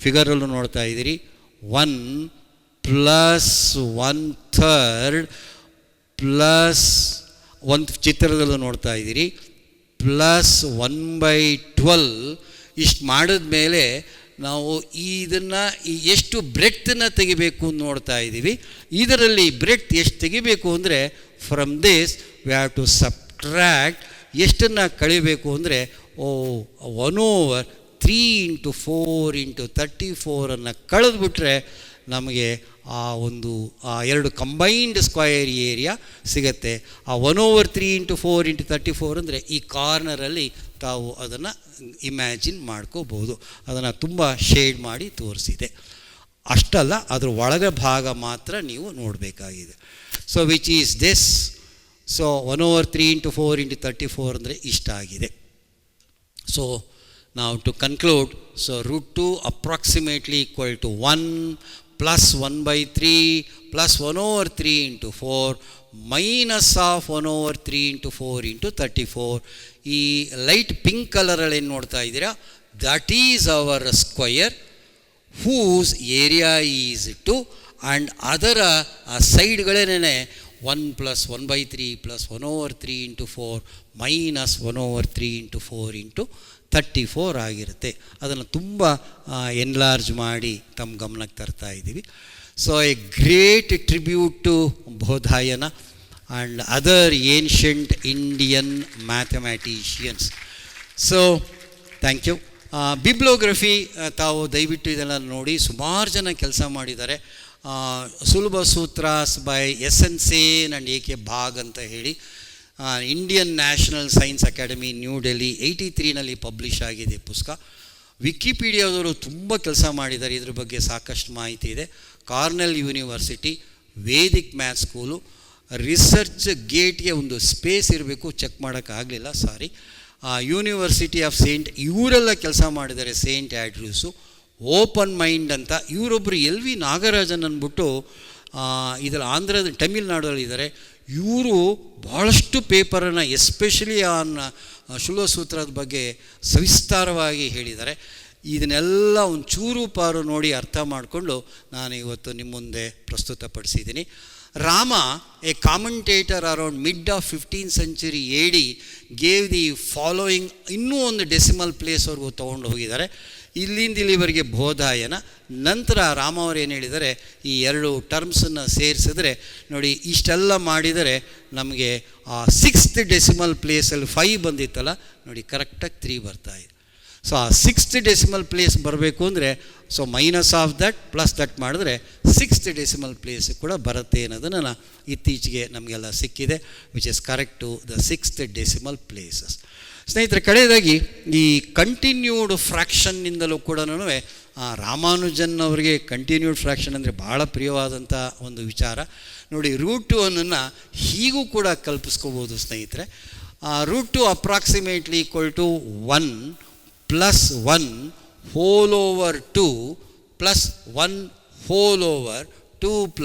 ಫಿಗರಲ್ಲೂ ನೋಡ್ತಾ ಇದ್ದೀರಿ 1 + 1/3 ಪ್ಲಸ್ ಒಂದು ಚಿತ್ರದಲ್ಲೂ ನೋಡ್ತಾ ಇದ್ದೀರಿ +1/12. ಇಷ್ಟು ಮಾಡಿದ್ಮೇಲೆ ನಾವು ಇದನ್ನು ಎಷ್ಟು ಬ್ರೆಡ್ತನ್ನು ತೆಗಿಬೇಕು ಅಂತ ನೋಡ್ತಾ ಇದ್ದೀವಿ. ಇದರಲ್ಲಿ ಬ್ರೆಡ್ತ್ ಎಷ್ಟು ತೆಗಿಬೇಕು ಅಂದರೆ from this we have to subtract. ಎಷ್ಟನ್ನು ಕಳಿಬೇಕು ಅಂದರೆ 1/3 × 4 × 34 ಕಳೆದುಬಿಟ್ರೆ ನಮಗೆ ಆ ಒಂದು 2 ಕಂಬೈನ್ಡ್ ಸ್ಕ್ವಯರ್ ಏರಿಯಾ ಸಿಗುತ್ತೆ. ಆ 1/3 × 4 × 34 ಅಂದರೆ ಈ ಕಾರ್ನರಲ್ಲಿ ತಾವು ಅದನ್ನು ಇಮ್ಯಾಜಿನ್ ಮಾಡ್ಕೋಬೋದು. ಅದನ್ನು ತುಂಬ ಶೇಡ್ ಮಾಡಿ ತೋರಿಸಿದೆ. ಅಷ್ಟಲ್ಲ, ಅದರ ಒಳಗೆ ಭಾಗ ಮಾತ್ರ ನೀವು ನೋಡಬೇಕಾಗಿದೆ. So which is this. So 1/3 × 4 × 34 ಅಂದರೆ ಇಷ್ಟ ಆಗಿದೆ. ಸೊ ನಾವು to conclude, so √2 approximately equal to 1 plus 1/3 plus 1/3 × 4 minus of 1/3 × 4 × 34. ಈ ಲೈಟ್ ಪಿಂಕ್ ಕಲರಲ್ಲಿ ಏನು ನೋಡ್ತಾ ಇದ್ದೀರಾ, that is our square whose area is 2 and ಅದರ ಸೈಡ್ಗಳೇನೇ 1 + 1/3 + 1/3 × 4 ಮೈನಸ್ 1/3 × 4 × 34 ಆಗಿರುತ್ತೆ. ಅದನ್ನು ತುಂಬ ಎನ್ಲಾರ್ಜ್ ಮಾಡಿ ತಮ್ಮ ಗಮನಕ್ಕೆ ತರ್ತಾ ಇದ್ದೀವಿ. So a great tribute to Bodhayana and other ancient Indian mathematicians. So thank you. Bibliography ತಾವು ದಯವಿಟ್ಟು ಇದೆಲ್ಲ ನೋಡಿ. ಸುಮಾರು ಜನ ಕೆಲಸ ಮಾಡಿದ್ದಾರೆ. Sulba Sutras by SN Sen and AK Bag ಅಂತ ಹೇಳಿ Indian National Science Academy New Delhi 83ನಲ್ಲಿ ಪಬ್ಲಿಷ್ ಆಗಿದೆ ಪುಸ್ತಕ. ವಿಕಿಪೀಡಿಯಾದವರು ತುಂಬ ಕೆಲಸ ಮಾಡಿದ್ದಾರೆ, ಇದ್ರ ಬಗ್ಗೆ ಸಾಕಷ್ಟು ಮಾಹಿತಿ ಇದೆ. Cornell University, Vedic maths school, research ಗೇಟ್ಗೆ ಒಂದು ಸ್ಪೇಸ್ ಇರಬೇಕು, ಚೆಕ್ ಮಾಡೋಕ್ಕಾಗಲಿಲ್ಲ, ಸಾರಿ. ಯೂನಿವರ್ಸಿಟಿ ಆಫ್ ಸೇಂಟ್, ಇವರೆಲ್ಲ ಕೆಲಸ ಮಾಡಿದ್ದಾರೆ. ಸೇಂಟ್ ಆ್ಯಡ್ರೂಸು, ಓಪನ್ ಮೈಂಡ್ ಅಂತ ಇವರೊಬ್ಬರು LV ನಾಗರಾಜನ್ ಅಂದ್ಬಿಟ್ಟು ಇದರಲ್ಲಿ ತಮಿಳ್ನಾಡಲ್ಲಿದ್ದಾರೆ. ಇವರು ಭಾಳಷ್ಟು ಪೇಪರನ್ನು ಎಸ್ಪೆಷಲಿ ಆನ್ ಶುಲ್ವ ಸೂತ್ರದ ಬಗ್ಗೆ ಸವಿಸ್ತಾರವಾಗಿ ಹೇಳಿದ್ದಾರೆ. ಇದನ್ನೆಲ್ಲ ಒಂದು ಚೂರು ಪಾರು ನೋಡಿ ಅರ್ಥ ಮಾಡಿಕೊಂಡು ನಾನು ಇವತ್ತು ನಿಮ್ಮ ಮುಂದೆ ಪ್ರಸ್ತುತಪಡಿಸಿದ್ದೀನಿ. Rama, a commentator around mid of 15th century AD, gave the following. ಇನ್ನೂ ಒಂದು ಡೆಸಿಮಲ್ ಪ್ಲೇಸ್ವರೆಗೂ ತೊಗೊಂಡು ಹೋಗಿದ್ದಾರೆ. ಇಲ್ಲಿಂದ ಇಲ್ಲಿವರೆಗೆ ಬೋಧಾಯನ. ನಂತರ ರಾಮ ಅವರು ಏನು ಹೇಳಿದ್ದಾರೆ, ಈ 2 ಟರ್ಮ್ಸನ್ನು ಸೇರಿಸಿದ್ರೆ ನೋಡಿ ಇಷ್ಟೆಲ್ಲ ಮಾಡಿದರೆ ನಮಗೆ ಆ 6th ಡೆಸಿಮಲ್ ಪ್ಲೇಸಲ್ಲಿ 5 ಬಂದಿತ್ತಲ್ಲ ನೋಡಿ, ಕರೆಕ್ಟಾಗಿ 3 ಬರ್ತಾಯಿದೆ. ಸೊ ಆ 6th ಡೆಸಿಮಲ್ ಪ್ಲೇಸ್ ಬರಬೇಕು ಅಂದರೆ so minus of that plus that ಮಾಡಿದ್ರೆ 6th ಡೆಸಿಮಲ್ ಪ್ಲೇಸ್ ಕೂಡ ಬರುತ್ತೆ ಅನ್ನೋದನ್ನು ಇತ್ತೀಚೆಗೆ ನಮಗೆಲ್ಲ ಸಿಕ್ಕಿದೆ, which is correct to the 6th decimal places. ಸ್ನೇಹಿತರೆ, ಕಡೆಯದಾಗಿ ಈ ಕಂಟಿನ್ಯೂಡ್ ಫ್ರ್ಯಾಕ್ಷನ್ನಿಂದಲೂ ಕೂಡ ರಾಮಾನುಜನ್ ಅವರಿಗೆ ಕಂಟಿನ್ಯೂಡ್ ಫ್ರ್ಯಾಕ್ಷನ್ ಅಂದರೆ ಭಾಳ ಪ್ರಿಯವಾದಂಥ ಒಂದು ವಿಚಾರ. ನೋಡಿ, √2 ಅನ್ನನ್ನು ಹೀಗೂ ಕೂಡ ಕಲ್ಪಿಸ್ಕೋಬೋದು ಸ್ನೇಹಿತರೆ. √2 approximately equal to 1 + 1 whole over 2 + 1 whole over 2 +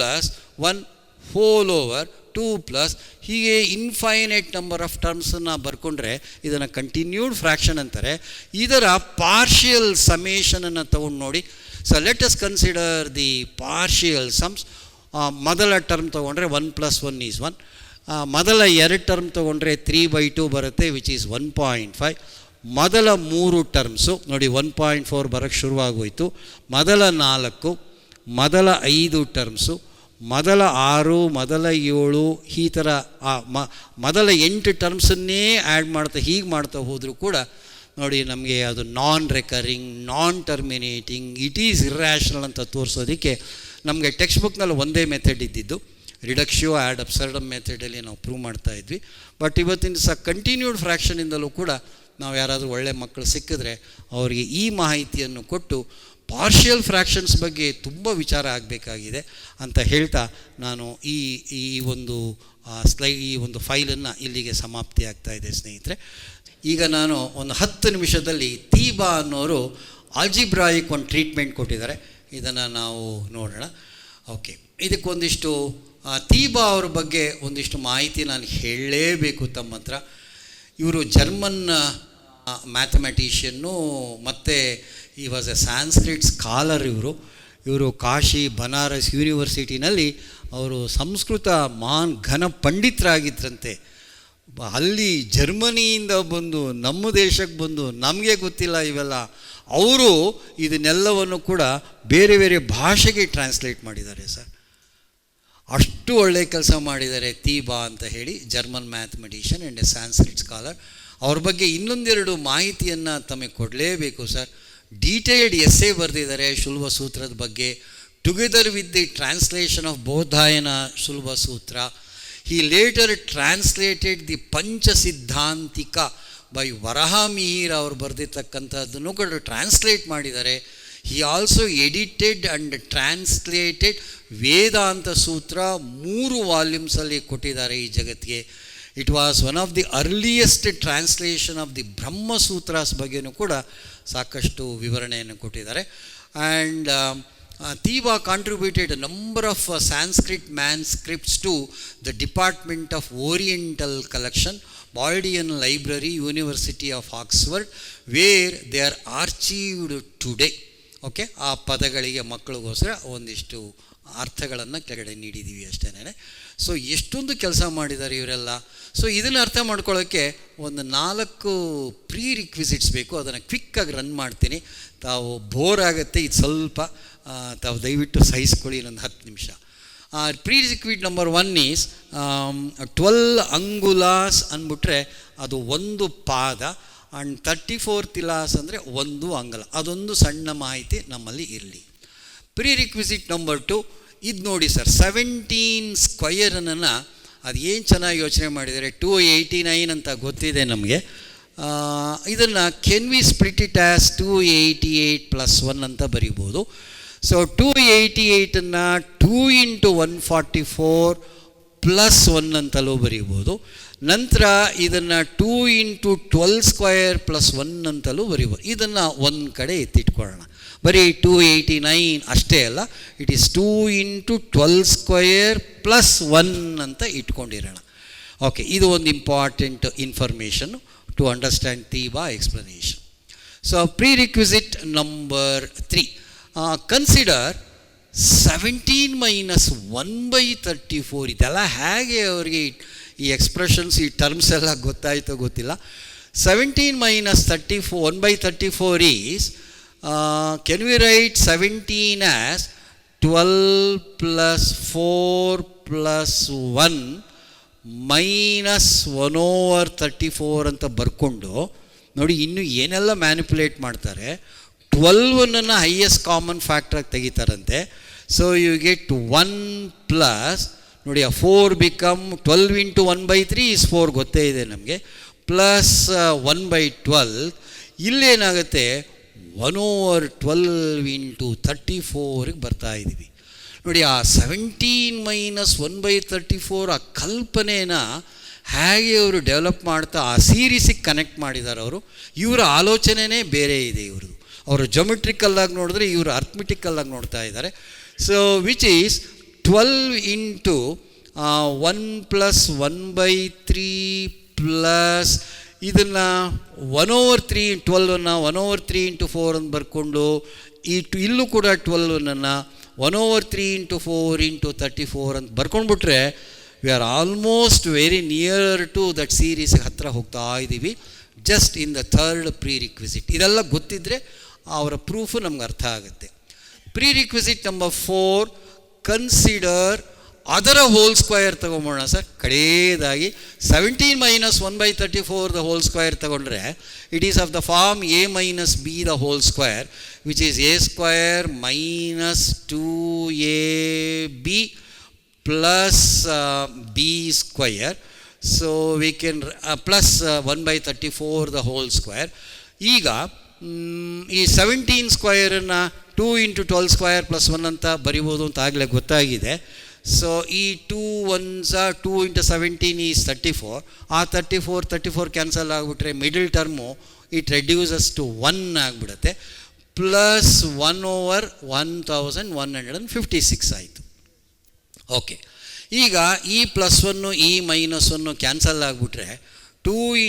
1 whole over 2 ಹೀಗೆ ಇನ್ಫೈನೈಟ್ ನಂಬರ್ ಆಫ್ ಟರ್ಮ್ಸನ್ನು ಬರ್ಕೊಂಡ್ರೆ ಇದನ್ನು ಕಂಟಿನ್ಯೂಡ್ ಫ್ರ್ಯಾಕ್ಷನ್ ಅಂತಾರೆ. ಇದರ ಪಾರ್ಷಿಯಲ್ ಸಮೇಷನನ್ನು ತೊಗೊಂಡು ನೋಡಿ. So let us consider the partial sums. ಮೊದಲ ಟರ್ಮ್ ತೊಗೊಂಡ್ರೆ 1 + 1 = 1. ಮೊದಲ 2 ಟರ್ಮ್ ತೊಗೊಂಡ್ರೆ 3/2 ಬರುತ್ತೆ, ವಿಚ್ ಈಸ್ 1.5. ಮೊದಲ 3 ಟರ್ಮ್ಸು ನೋಡಿ 1.4 ಬರೋಕ್ಕೆ ಶುರುವಾಗೋಯಿತು. ಮೊದಲ 4, ಮೊದಲ 5 ಟರ್ಮ್ಸು, ಮೊದಲ 6, ಮೊದಲ 7, ಈ ಥರ ಮೊದಲ 8 ಟರ್ಮ್ಸನ್ನೇ ಆ್ಯಡ್ ಮಾಡ್ತಾ ಹೋದರೂ ಕೂಡ ನೋಡಿ ನಮಗೆ ಅದು ನಾನ್ recurring, non terminating, it is irrational ಅಂತ ತೋರಿಸೋದಕ್ಕೆ ನಮಗೆ ಟೆಕ್ಸ್ಟ್ ಬುಕ್ನಲ್ಲಿ ಒಂದೇ ಮೆಥಡ್ ಇದ್ದಿದ್ದು, ರಿಡಕ್ಷಿಯೋ ಆ್ಯಡ್ ಅಬ್ಸರ್ಡಮ್ ಮೆಥಡಲ್ಲಿ ನಾವು ಪ್ರೂವ್ ಮಾಡ್ತಾಯಿದ್ವಿ. ಬಟ್ ಇವತ್ತಿನ ಕಂಟಿನ್ಯೂಡ್ ಫ್ರ್ಯಾಕ್ಷನಿಂದಲೂ ಕೂಡ ನಾವು ಯಾರಾದರೂ ಒಳ್ಳೆ ಮಕ್ಕಳು ಸಿಕ್ಕಿದ್ರೆ ಅವರಿಗೆ ಈ ಮಾಹಿತಿಯನ್ನು ಕೊಟ್ಟು ಪಾರ್ಷಿಯಲ್ ಫ್ರ್ಯಾಕ್ಷನ್ಸ್ ಬಗ್ಗೆ ತುಂಬ ವಿಚಾರ ಆಗಬೇಕಾಗಿದೆ ಅಂತ ಹೇಳ್ತಾ ನಾನು ಈ ಒಂದು ಫೈಲನ್ನು ಇಲ್ಲಿಗೆ ಸಮಾಪ್ತಿ ಆಗ್ತಾ ಇದೆ ಸ್ನೇಹಿತರೆ. ಈಗ ನಾನು ಒಂದು 10 ನಿಮಿಷದಲ್ಲಿ ತೀಬಾ ಅನ್ನೋರು ಆಲ್ಜಿಬ್ರಾಯಿಕ್ ಒಂದು ಟ್ರೀಟ್ಮೆಂಟ್ ಕೊಟ್ಟಿದ್ದಾರೆ, ಇದನ್ನು ನಾವು ನೋಡೋಣ. ಓಕೆ, ಇದಕ್ಕೊಂದಿಷ್ಟು ತೀಬಾ ಅವ್ರ ಬಗ್ಗೆ ಒಂದಿಷ್ಟು ಮಾಹಿತಿ ನಾನು ಹೇಳಲೇಬೇಕು ತಮ್ಮ ಹತ್ರ. ಇವರು ಜರ್ಮನ್ ಮ್ಯಾಥಮೆಟಿಷಿಯನ್ನು ಮತ್ತು ಈ ವಾಸ್ ಎ ಸಾನ್ಸ್ಕ್ರಿಟ್ ಸ್ಕಾಲರ್. ಇವರು ಕಾಶಿ ಬನಾರಸ್ ಯೂನಿವರ್ಸಿಟಿನಲ್ಲಿ ಅವರು ಸಂಸ್ಕೃತ ಮಹಾನ್ ಘನ ಪಂಡಿತರಾಗಿದ್ದರಂತೆ. ಅಲ್ಲಿ ಜರ್ಮನಿಯಿಂದ ಬಂದು ನಮ್ಮ ದೇಶಕ್ಕೆ ಬಂದು ನಮಗೆ ಗೊತ್ತಿಲ್ಲ ಇವೆಲ್ಲ, ಅವರು ಇದನ್ನೆಲ್ಲವನ್ನು ಕೂಡ ಬೇರೆ ಬೇರೆ ಭಾಷೆಗೆ ಟ್ರಾನ್ಸ್ಲೇಟ್ ಮಾಡಿದ್ದಾರೆ ಸರ್. ಅಷ್ಟು ಒಳ್ಳೆಯ ಕೆಲಸ ಮಾಡಿದ್ದಾರೆ ತೀಬಾ ಅಂತ ಹೇಳಿ, German mathematician and A Sanskrit scholar. ಅವ್ರ ಬಗ್ಗೆ ಇನ್ನೊಂದೆರಡು ಮಾಹಿತಿಯನ್ನು ತಮಗೆ ಕೊಡಲೇಬೇಕು ಸರ್. ಡೀಟೇಲ್ಡ್ ಎಸ್ಸೇ ಬರೆದಿದ್ದಾರೆ ಶುಲ್ವ ಸೂತ್ರದ ಬಗ್ಗೆ, together with the translation of Bodhayana Shulba Sutra. He later translated the Panchasiddhantika by Varaha Mihir ಅವರು ಬರೆದಿರ್ತಕ್ಕಂಥದ್ದನ್ನು ಕೂಡ ಟ್ರಾನ್ಸ್ಲೇಟ್ ಮಾಡಿದ್ದಾರೆ. He also edited and translated Vedanta Sutra 3 ವಾಲ್ಯೂಮ್ಸಲ್ಲಿ ಕೊಟ್ಟಿದ್ದಾರೆ ಈ ಜಗತ್ತಿಗೆ. It was one of the earliest translation of the Brahmasutras ಬಗ್ಗೆಯೂ ಕೂಡ ಸಾಕಷ್ಟು ವಿವರಣೆಯನ್ನು ಕೊಟ್ಟಿದ್ದಾರೆ. And Thiba contributed a number of Sanskrit manuscripts to the Department of Oriental Collection, Bodleian Library, University of Oxford, where they are archived today. Okay, ಆ ಪದಗಳಿಗೆ ಮಕ್ಕಳಿಗೋಸ್ಕರ ಒಂದಿಷ್ಟು ಅರ್ಥಗಳನ್ನು ಕೆಳಗಡೆ ನೀಡಿದ್ದೀವಿ ಅಷ್ಟೇ. ಸೊ ಎಷ್ಟೊಂದು ಕೆಲಸ ಮಾಡಿದ್ದಾರೆ ಇವರೆಲ್ಲ. ಸೊ ಇದನ್ನು ಅರ್ಥ ಮಾಡ್ಕೊಳ್ಳೋಕ್ಕೆ ಒಂದು 4 ಪ್ರೀ ರಿಕ್ವಿಸಿಟ್ಸ್ ಬೇಕು. ಅದನ್ನು ಕ್ವಿಕ್ಕಾಗಿ ರನ್ ಮಾಡ್ತೀನಿ. ತಾವು ಬೋರ್ ಆಗುತ್ತೆ, ಇದು ಸ್ವಲ್ಪ ತಾವು ದಯವಿಟ್ಟು ಸಹಿಸ್ಕೊಳ್ಳಿ, ಇನ್ನೊಂದು 10 ನಿಮಿಷ. ಪ್ರೀ ರಿಕ್ವಿಟ್ ನಂಬರ್ 1 ಈಸ್ 12 ಅಂಗುಲಾಸ್ ಅಂದ್ಬಿಟ್ರೆ ಅದು 1 ಪಾದ, ಆ್ಯಂಡ್ 34 ತಿಲಾಸ್ ಅಂದರೆ 1 ಅಂಗಲ. ಅದೊಂದು ಸಣ್ಣ ಮಾಹಿತಿ ನಮ್ಮಲ್ಲಿ ಇರಲಿ. ಪ್ರೀ ರಿಕ್ವಿಸಿಟ್ ನಂಬರ್ 2 ಇದು ನೋಡಿ ಸರ್, 17 ಸ್ಕ್ವಯರನ್ನು ಅದು ಏನು ಚೆನ್ನಾಗಿ ಯೋಚನೆ ಮಾಡಿದ್ದಾರೆ. 289 ಅಂತ ಗೊತ್ತಿದೆ ನಮಗೆ. ಇದನ್ನು can we split it as 288 + 1 ಅಂತ ಬರಿಬೋದು. ಸೊ 288ಅನ್ನು 2 × 144 + 1 ಅಂತಲೂ ಬರೀಬೋದು. ನಂತರ ಇದನ್ನು 2 × 12² + 1 ಅಂತಲೂ ಬರೀಬೋದು. ಇದನ್ನು ಒಂದು ಕಡೆ ಎತ್ತಿಟ್ಕೊಳ್ಳೋಣ. ಬರೀ 289 ಅಷ್ಟೇ ಅಲ್ಲ, ಇಟ್ ಈಸ್ 2 × 12² + 1 ಅಂತ ಇಟ್ಕೊಂಡಿರೋಣ. ಓಕೆ, ಇದು ಒಂದು important information to understand Thiba explanation. So pre requisite number 3, consider 17 - 1/34. ಇದೆಲ್ಲ ಹೇಗೆ ಅವರಿಗೆ ಈ ಎಕ್ಸ್ಪ್ರೆಷನ್ಸ್, ಈ ಟರ್ಮ್ಸ್ ಎಲ್ಲ ಗೊತ್ತಾಯಿತೋ ಗೊತ್ತಿಲ್ಲ. 17 - 34 1/34 is, can we right 17 as 12 + 4 + 1 - 1/34 ಅಂತ ಬರ್ಕೊಂಡು ನೋಡಿ. ಇನ್ನು ಏನೆಲ್ಲ ಮ್ಯಾನಿಪುಲೇಟ್ ಮಾಡ್ತಾರೆ. 12 ಹೈಯೆಸ್ಟ್ ಕಾಮನ್ ಫ್ಯಾಕ್ಟ್ರಾಗಿ ತೆಗಿತಾರಂತೆ. ಸೊ ಯು ಗೆಟ್ 1 ಪ್ಲಸ್ ನೋಡಿ, ಆ 4 ಬಿಕಮ್ 12 × 1/3 ಈಸ್ 4 ಗೊತ್ತೇ ಇದೆ ನಮಗೆ, ಪ್ಲಸ್ 1/12. ಇಲ್ಲೇನಾಗುತ್ತೆ 1/12 × 34ಗೆ ಬರ್ತಾ ಇದ್ದೀವಿ ನೋಡಿ. ಆ 17 - 1/34 ಆ ಕಲ್ಪನೆನ ಹೇಗೆ ಅವರು ಡೆವಲಪ್ ಮಾಡ್ತಾ ಆ ಸೀರೀಸಿಗೆ ಕನೆಕ್ಟ್ ಮಾಡಿದ್ದಾರೆ ಅವರು. ಇವರ ಆಲೋಚನೆಯೇ ಬೇರೆ ಇದೆ ಇವ್ರದ್ದು. ಅವರು ಜೊಮೆಟ್ರಿಕಲ್ಲಾಗಿ ನೋಡಿದ್ರೆ ಇವರು ಅರ್ಥಮೆಟಿಕಲ್ಲಾಗಿ ನೋಡ್ತಾ ಇದ್ದಾರೆ. ಸೊ ವಿಚ್ ಈಸ್ 12 × 1 + 1/3 ಪ್ಲಸ್ ಇದನ್ನು 1/3 12ಅನ್ನು 1/3 × 4 ಅಂತ ಬರ್ಕೊಂಡು, ಇಲ್ಲೂ ಕೂಡ 12ಅನ್ನು 1/3 × 4 × 34 ಅಂತ ಬರ್ಕೊಂಡ್ಬಿಟ್ರೆ we are almost very near to that ಸೀರೀಸ್ಗೆ ಹತ್ತಿರ ಹೋಗ್ತಾ ಇದ್ದೀವಿ. ಜಸ್ಟ್ ಇನ್ ದ 3rd ಪ್ರೀ ರಿಕ್ವಿಸಿಟ್. ಇದೆಲ್ಲ ಗೊತ್ತಿದ್ದರೆ ಅವರ ಪ್ರೂಫು ನಮ್ಗೆ ಅರ್ಥ ಆಗುತ್ತೆ. ಪ್ರೀ ರಿಕ್ವಿಸಿಟ್ ನಂಬರ್ 4, ಕನ್ಸಿಡರ್ ಅದರ ಹೋಲ್ ಸ್ಕ್ವಯರ್ ತೊಗೊಂಬೋಣ ಸರ್. ಕಡೆಯದಾಗಿ 17 - 1/34 ದ ಹೋಲ್ ಸ್ಕ್ವಯರ್ ತೊಗೊಂಡ್ರೆ it is of the form a - b the whole square, which is a² - 2ab + b². So we can plus 1/34 the whole square. ಈಗ ಈ 17 ಸ್ಕ್ವಯರನ್ನು 2 × 12² + 1 ಅಂತ ಬರಿಬೋದು ಅಂತ ಆಗಲೇ ಗೊತ್ತಾಗಿದೆ. ಸೊ ಈ 2 1s 2 × 17 ಈಸ್ 34. ಆ 34 ಕ್ಯಾನ್ಸಲ್ ಆಗಿಬಿಟ್ರೆ middle term it reduces to 1 ಆಗಿಬಿಡುತ್ತೆ. ಪ್ಲಸ್ 1/1156 ಆಯಿತು. ಓಕೆ, ಈಗ ಈ +1 ಈ -1 ಕ್ಯಾನ್ಸಲ್ ಆಗಿಬಿಟ್ರೆ 2 ×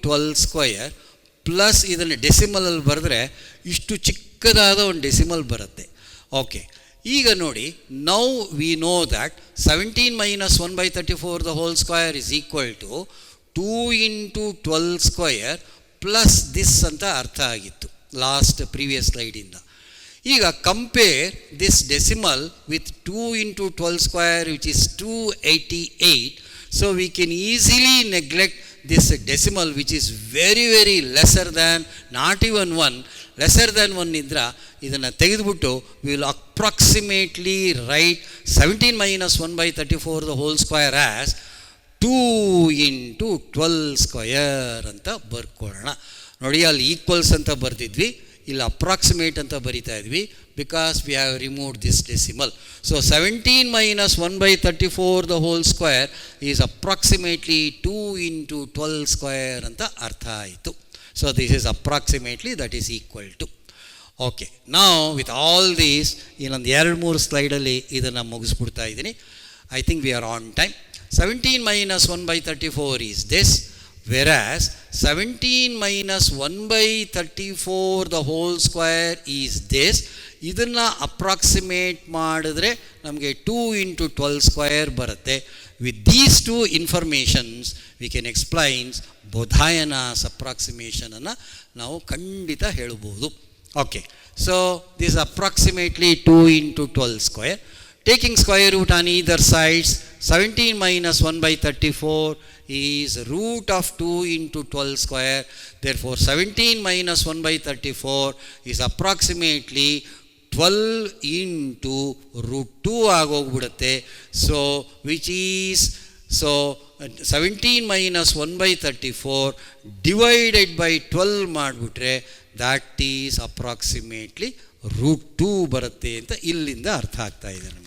12² ಪ್ಲಸ್ ಇದನ್ನು ಡೆಸಿಮಲಲ್ಲಿ ಬರೆದ್ರೆ ಇಷ್ಟು ಚಿಕ್ಕದಾದ ಒಂದು ಡೆಸಿಮಲ್ ಬರುತ್ತೆ. ಓಕೆ, ಈಗ ನೋಡಿ, now we know that 17 - 1/34 the whole square is equal to 2 × 12² plus this ಅಂತ ಅರ್ಥ ಆಗಿತ್ತು ಲಾಸ್ಟ್ ಪ್ರೀವಿಯಸ್ ಸ್ಲೈಡಿಂದ. ಈಗ compare this decimal with 2 × 12² which is 288. So we can easily neglect this decimal which is very very lesser than not even 1, lesser than 1 ಇದ್ರೆ ಇದನ್ನು ತೆಗೆದುಬಿಟ್ಟು we will approximately write 17 minus 1 by 34 the whole square as 2 into 12 square ಅಂತ ಬರ್ಕೊಳ್ಳೋಣ. ನೋಡಿ, ಅಲ್ಲಿ ಈಕ್ವಲ್ಸ್ ಅಂತ ಬರ್ತಿದ್ವಿ, ಇಲ್ಲಿ ಅಪ್ರಾಕ್ಸಿಮೇಟ್ ಅಂತ ಬರಿತಾ ಇದ್ವಿ, because we have removed this decimal. So 17 minus 1 by 34 the whole square is approximately 2 into 12 square ಅಂತ ಅರ್ಥ ಆಯಿತು. So this is approximately, that is equal to. Okay, ನಾವು ವಿತ್ ಆಲ್ ದೀಸ್ ಇನ್ನೊಂದು 2-3 ಸ್ಲೈಡಲ್ಲಿ ಇದನ್ನು ಮುಗಿಸ್ಬಿಡ್ತಾ ಇದ್ದೀನಿ. I think we are on time. 17 minus 1 by 34 is this, whereas 17 minus 1 by 34 the whole square is this. ಇದನ್ನು ಅಪ್ರಾಕ್ಸಿಮೇಟ್ ಮಾಡಿದ್ರೆ ನಮಗೆ 2 into 12 square ಬರುತ್ತೆ. With these two informations we can explains Bodhayana's ಅಪ್ರಾಕ್ಸಿಮೇಷನನ್ನು ನಾವು ಖಂಡಿತ ಹೇಳ್ಬೋದು. Okay, so this approximately 2 into 12 square. Taking square root on either sides, 17 minus 1 by 34 is root of 2 into 12 square. Therefore, 17 minus 1 by 34 is approximately 12 into root 2 ಆಗೋಗ್ಬಿಡುತ್ತೆ. So, which is, so 17 minus 1 by 34 divided by 12 ಮಾಡಿಬಿಟ್ರೆ that is approximately root 2 ಬರುತ್ತೆ ಅಂತ ಇಲ್ಲಿಂದ ಅರ್ಥ ಆಗ್ತಾ ಇದೆ ನಮಗೆ.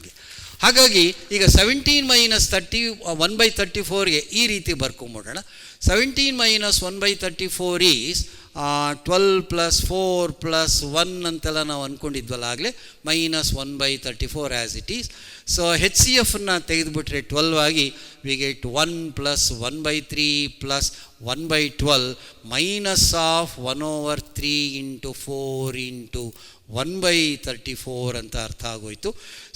ಹಾಗಾಗಿ ಈಗ 17 minus 1 by 34ಗೆ ಈ ರೀತಿ ಬರ್ಕೊಂಬಿಡೋಣ. 17 minus 1 by 34 is 12 plus 4 plus 1 ಅಂತೆಲ್ಲ ನಾವು ಅಂದ್ಕೊಂಡಿದ್ವಲ್ಲ ಆಗಲೇ, minus 1 by 34 as it is. So H C ಎಫ್ನ ತೆಗೆದುಬಿಟ್ರೆ 12 ಆಗಿ we get 1 plus 1 by 3 plus 1 by 12 minus of 1/3 into 4 into 1 by 34 ಅಂತ ಅರ್ಥ ಆಗೋಯ್ತು.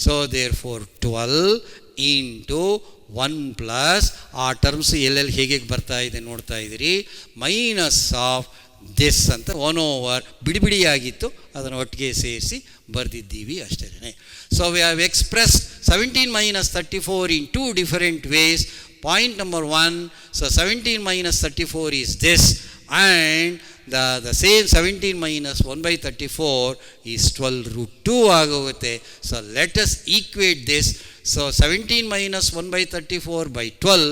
So therefore 12 into 1 plus ಆ ಟರ್ಮ್ಸ್ ಎಲ್ಲೆಲ್ಲಿ ಹೇಗೆ ಬರ್ತಾ ಇದೆ ನೋಡ್ತಾ ಇದ್ದೀರಿ, ಮೈನಸ್ ಆಫ್ ದಿಸ್ ಅಂತ 1/, ಬಿಡಿಯಾಗಿತ್ತು ಅದನ್ನು ಒಟ್ಟಿಗೆ ಸೇರಿಸಿ ಬರೆದಿದ್ದೀವಿ ಅಷ್ಟೇ. So we have express 17 minus 34 in 2 different ways. Point number 1, so 17 minus 34 is this, and the same 17 minus 1 by 34 is 12 root 2 ಆಗೋಗುತ್ತೆ. So let us equate this. So 17 minus 1 by 34 by 12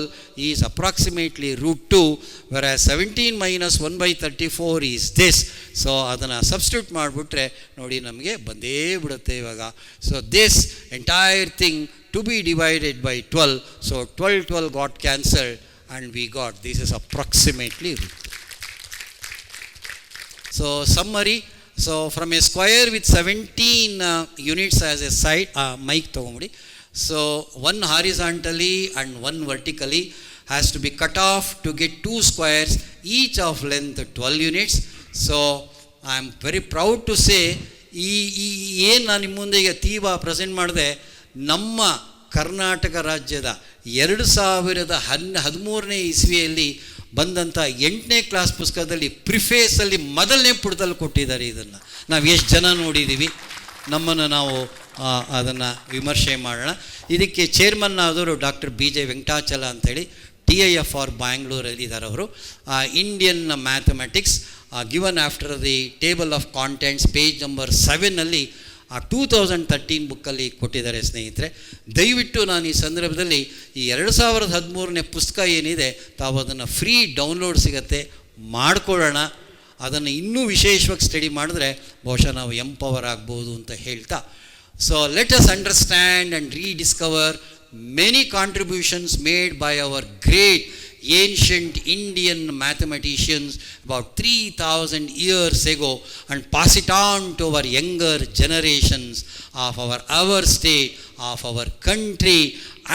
is approximately root 2, whereas 17 minus 1 by 34 is this. So ಅದನ್ನು ಸಬ್ಸ್ಟಿಟ್ಯೂಟ್ ಮಾಡಿಬಿಟ್ರೆ ನೋಡಿ ನಮಗೆ ಬಂದೇ ಬಿಡುತ್ತೆ ಇವಾಗ. So this entire thing to be divided by 12, so 12 got cancelled and we got this is approximately root 2. So summary, so from a square with 17 units as a side, mic ತಗೊಂಬಿಡಿ. So one horizontally and one vertically has to be cut off to get 2 squares, each of length 12 units. So I am very proud to say ಏನು ನಾನು ನಿಮ್ಮ ಮುಂದೆ ಈಗ ತೀವಾ ಪ್ರೆಸೆಂಟ್ ಮಾಡಿದೆ, ನಮ್ಮ ಕರ್ನಾಟಕ ರಾಜ್ಯದ 2013ನೇ ಇಸ್ವಿಯಲ್ಲಿ ಬಂದಂಥ 8ನೇ ಕ್ಲಾಸ್ ಪುಸ್ತಕದಲ್ಲಿ ಪ್ರಿಫೇಸಲ್ಲಿ ಮೊದಲನೇ ಪುಟದಲ್ಲಿ ಕೊಟ್ಟಿದ್ದಾರೆ. ಇದನ್ನು ನಾವು ಎಷ್ಟು ಜನ ನೋಡಿದ್ದೀವಿ, ನಮ್ಮನ್ನು ನಾವು ಅದನ್ನು ವಿಮರ್ಶೆ ಮಾಡೋಣ. ಇದಕ್ಕೆ ಚೇರ್ಮನ್ ಆದವರು ಡಾಕ್ಟರ್ BJ ವೆಂಕಟಾಚಲ ಅಂಥೇಳಿ TIFR ಬ್ಯಾಂಗ್ಳೂರಲ್ಲಿ ಇದ್ದಾರೆ. ಅವರು Indian mathematics given after the table of contents page number 7ನಲ್ಲಿ 2013 ಬುಕ್ಕಲ್ಲಿ ಕೊಟ್ಟಿದ್ದಾರೆ ಸ್ನೇಹಿತರೆ. ದಯವಿಟ್ಟು ನಾನು ಈ ಸಂದರ್ಭದಲ್ಲಿ ಈ 2013ನೇ ಪುಸ್ತಕ ಏನಿದೆ ತಾವು ಅದನ್ನು ಫ್ರೀ ಡೌನ್ಲೋಡ್ ಸಿಗುತ್ತೆ, ಮಾಡ್ಕೊಳ್ಳೋಣ. ಅದನ್ನು ಇನ್ನೂ ವಿಶೇಷವಾಗಿ ಸ್ಟಡಿ ಮಾಡಿದ್ರೆ ಬಹುಶಃ ನಾವು ಎಂಪವರ್ ಆಗ್ಬೋದು ಅಂತ ಹೇಳ್ತಾ, so let us understand and rediscover many contributions made by our great ancient Indian mathematicians about 3,000 years ago and pass it on to our younger generations of our state, of our country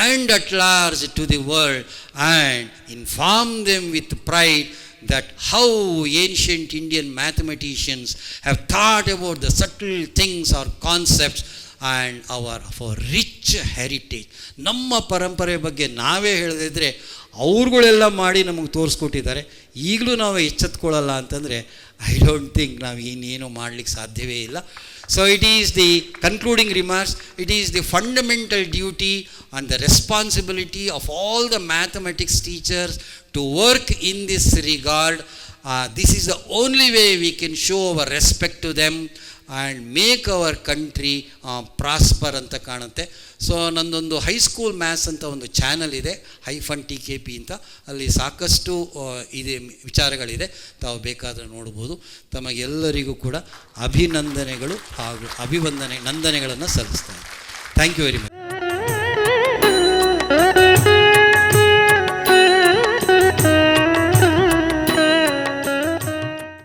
and at large to the world, and inform them with pride that how ancient Indian mathematicians have thought about the subtle things or concepts and our rich heritage. ನಮ್ಮ ಪರಂಪರೆ ಬಗ್ಗೆ ನಾವೇ ಹೇಳದಿದ್ದರೆ ಅವ್ರುಗಳೆಲ್ಲ ಮಾಡಿ ನಮಗೆ ತೋರಿಸ್ಕೊಟ್ಟಿದ್ದಾರೆ. ಈಗಲೂ ನಾವು ಎಚ್ಚೆತ್ಕೊಳ್ಳಲ್ಲ ಅಂತಂದರೆ ಐ ಡೋಂಟ್ ಥಿಂಕ್ ನಾವು ಇನ್ನೇನು ಮಾಡಲಿಕ್ಕೆ ಸಾಧ್ಯವೇ ಇಲ್ಲ. So it is the concluding remarks, it is the fundamental duty and the responsibility of all the mathematics teachers to work in this regard. This is the only way we can show our respect to them and make our country prosper ಅಂತ ಕಾಣುತ್ತೆ. ಸೊ ನನ್ನೊಂದು ಹೈಸ್ಕೂಲ್ ಮ್ಯಾಥ್ಸ್ ಅಂತ ಒಂದು ಚಾನಲ್ ಇದೆ, -TKP ಅಂತ. ಅಲ್ಲಿ ಸಾಕಷ್ಟು ಇದೆ ವಿಚಾರಗಳಿದೆ, ತಾವು ಬೇಕಾದರೆ ನೋಡ್ಬೋದು. ತಮಗೆಲ್ಲರಿಗೂ ಕೂಡ ಅಭಿನಂದನೆಗಳು ಹಾಗೂ ನಂದನೆಗಳನ್ನು ಸಲ್ಲಿಸ್ತಾರೆ. Thank you very much.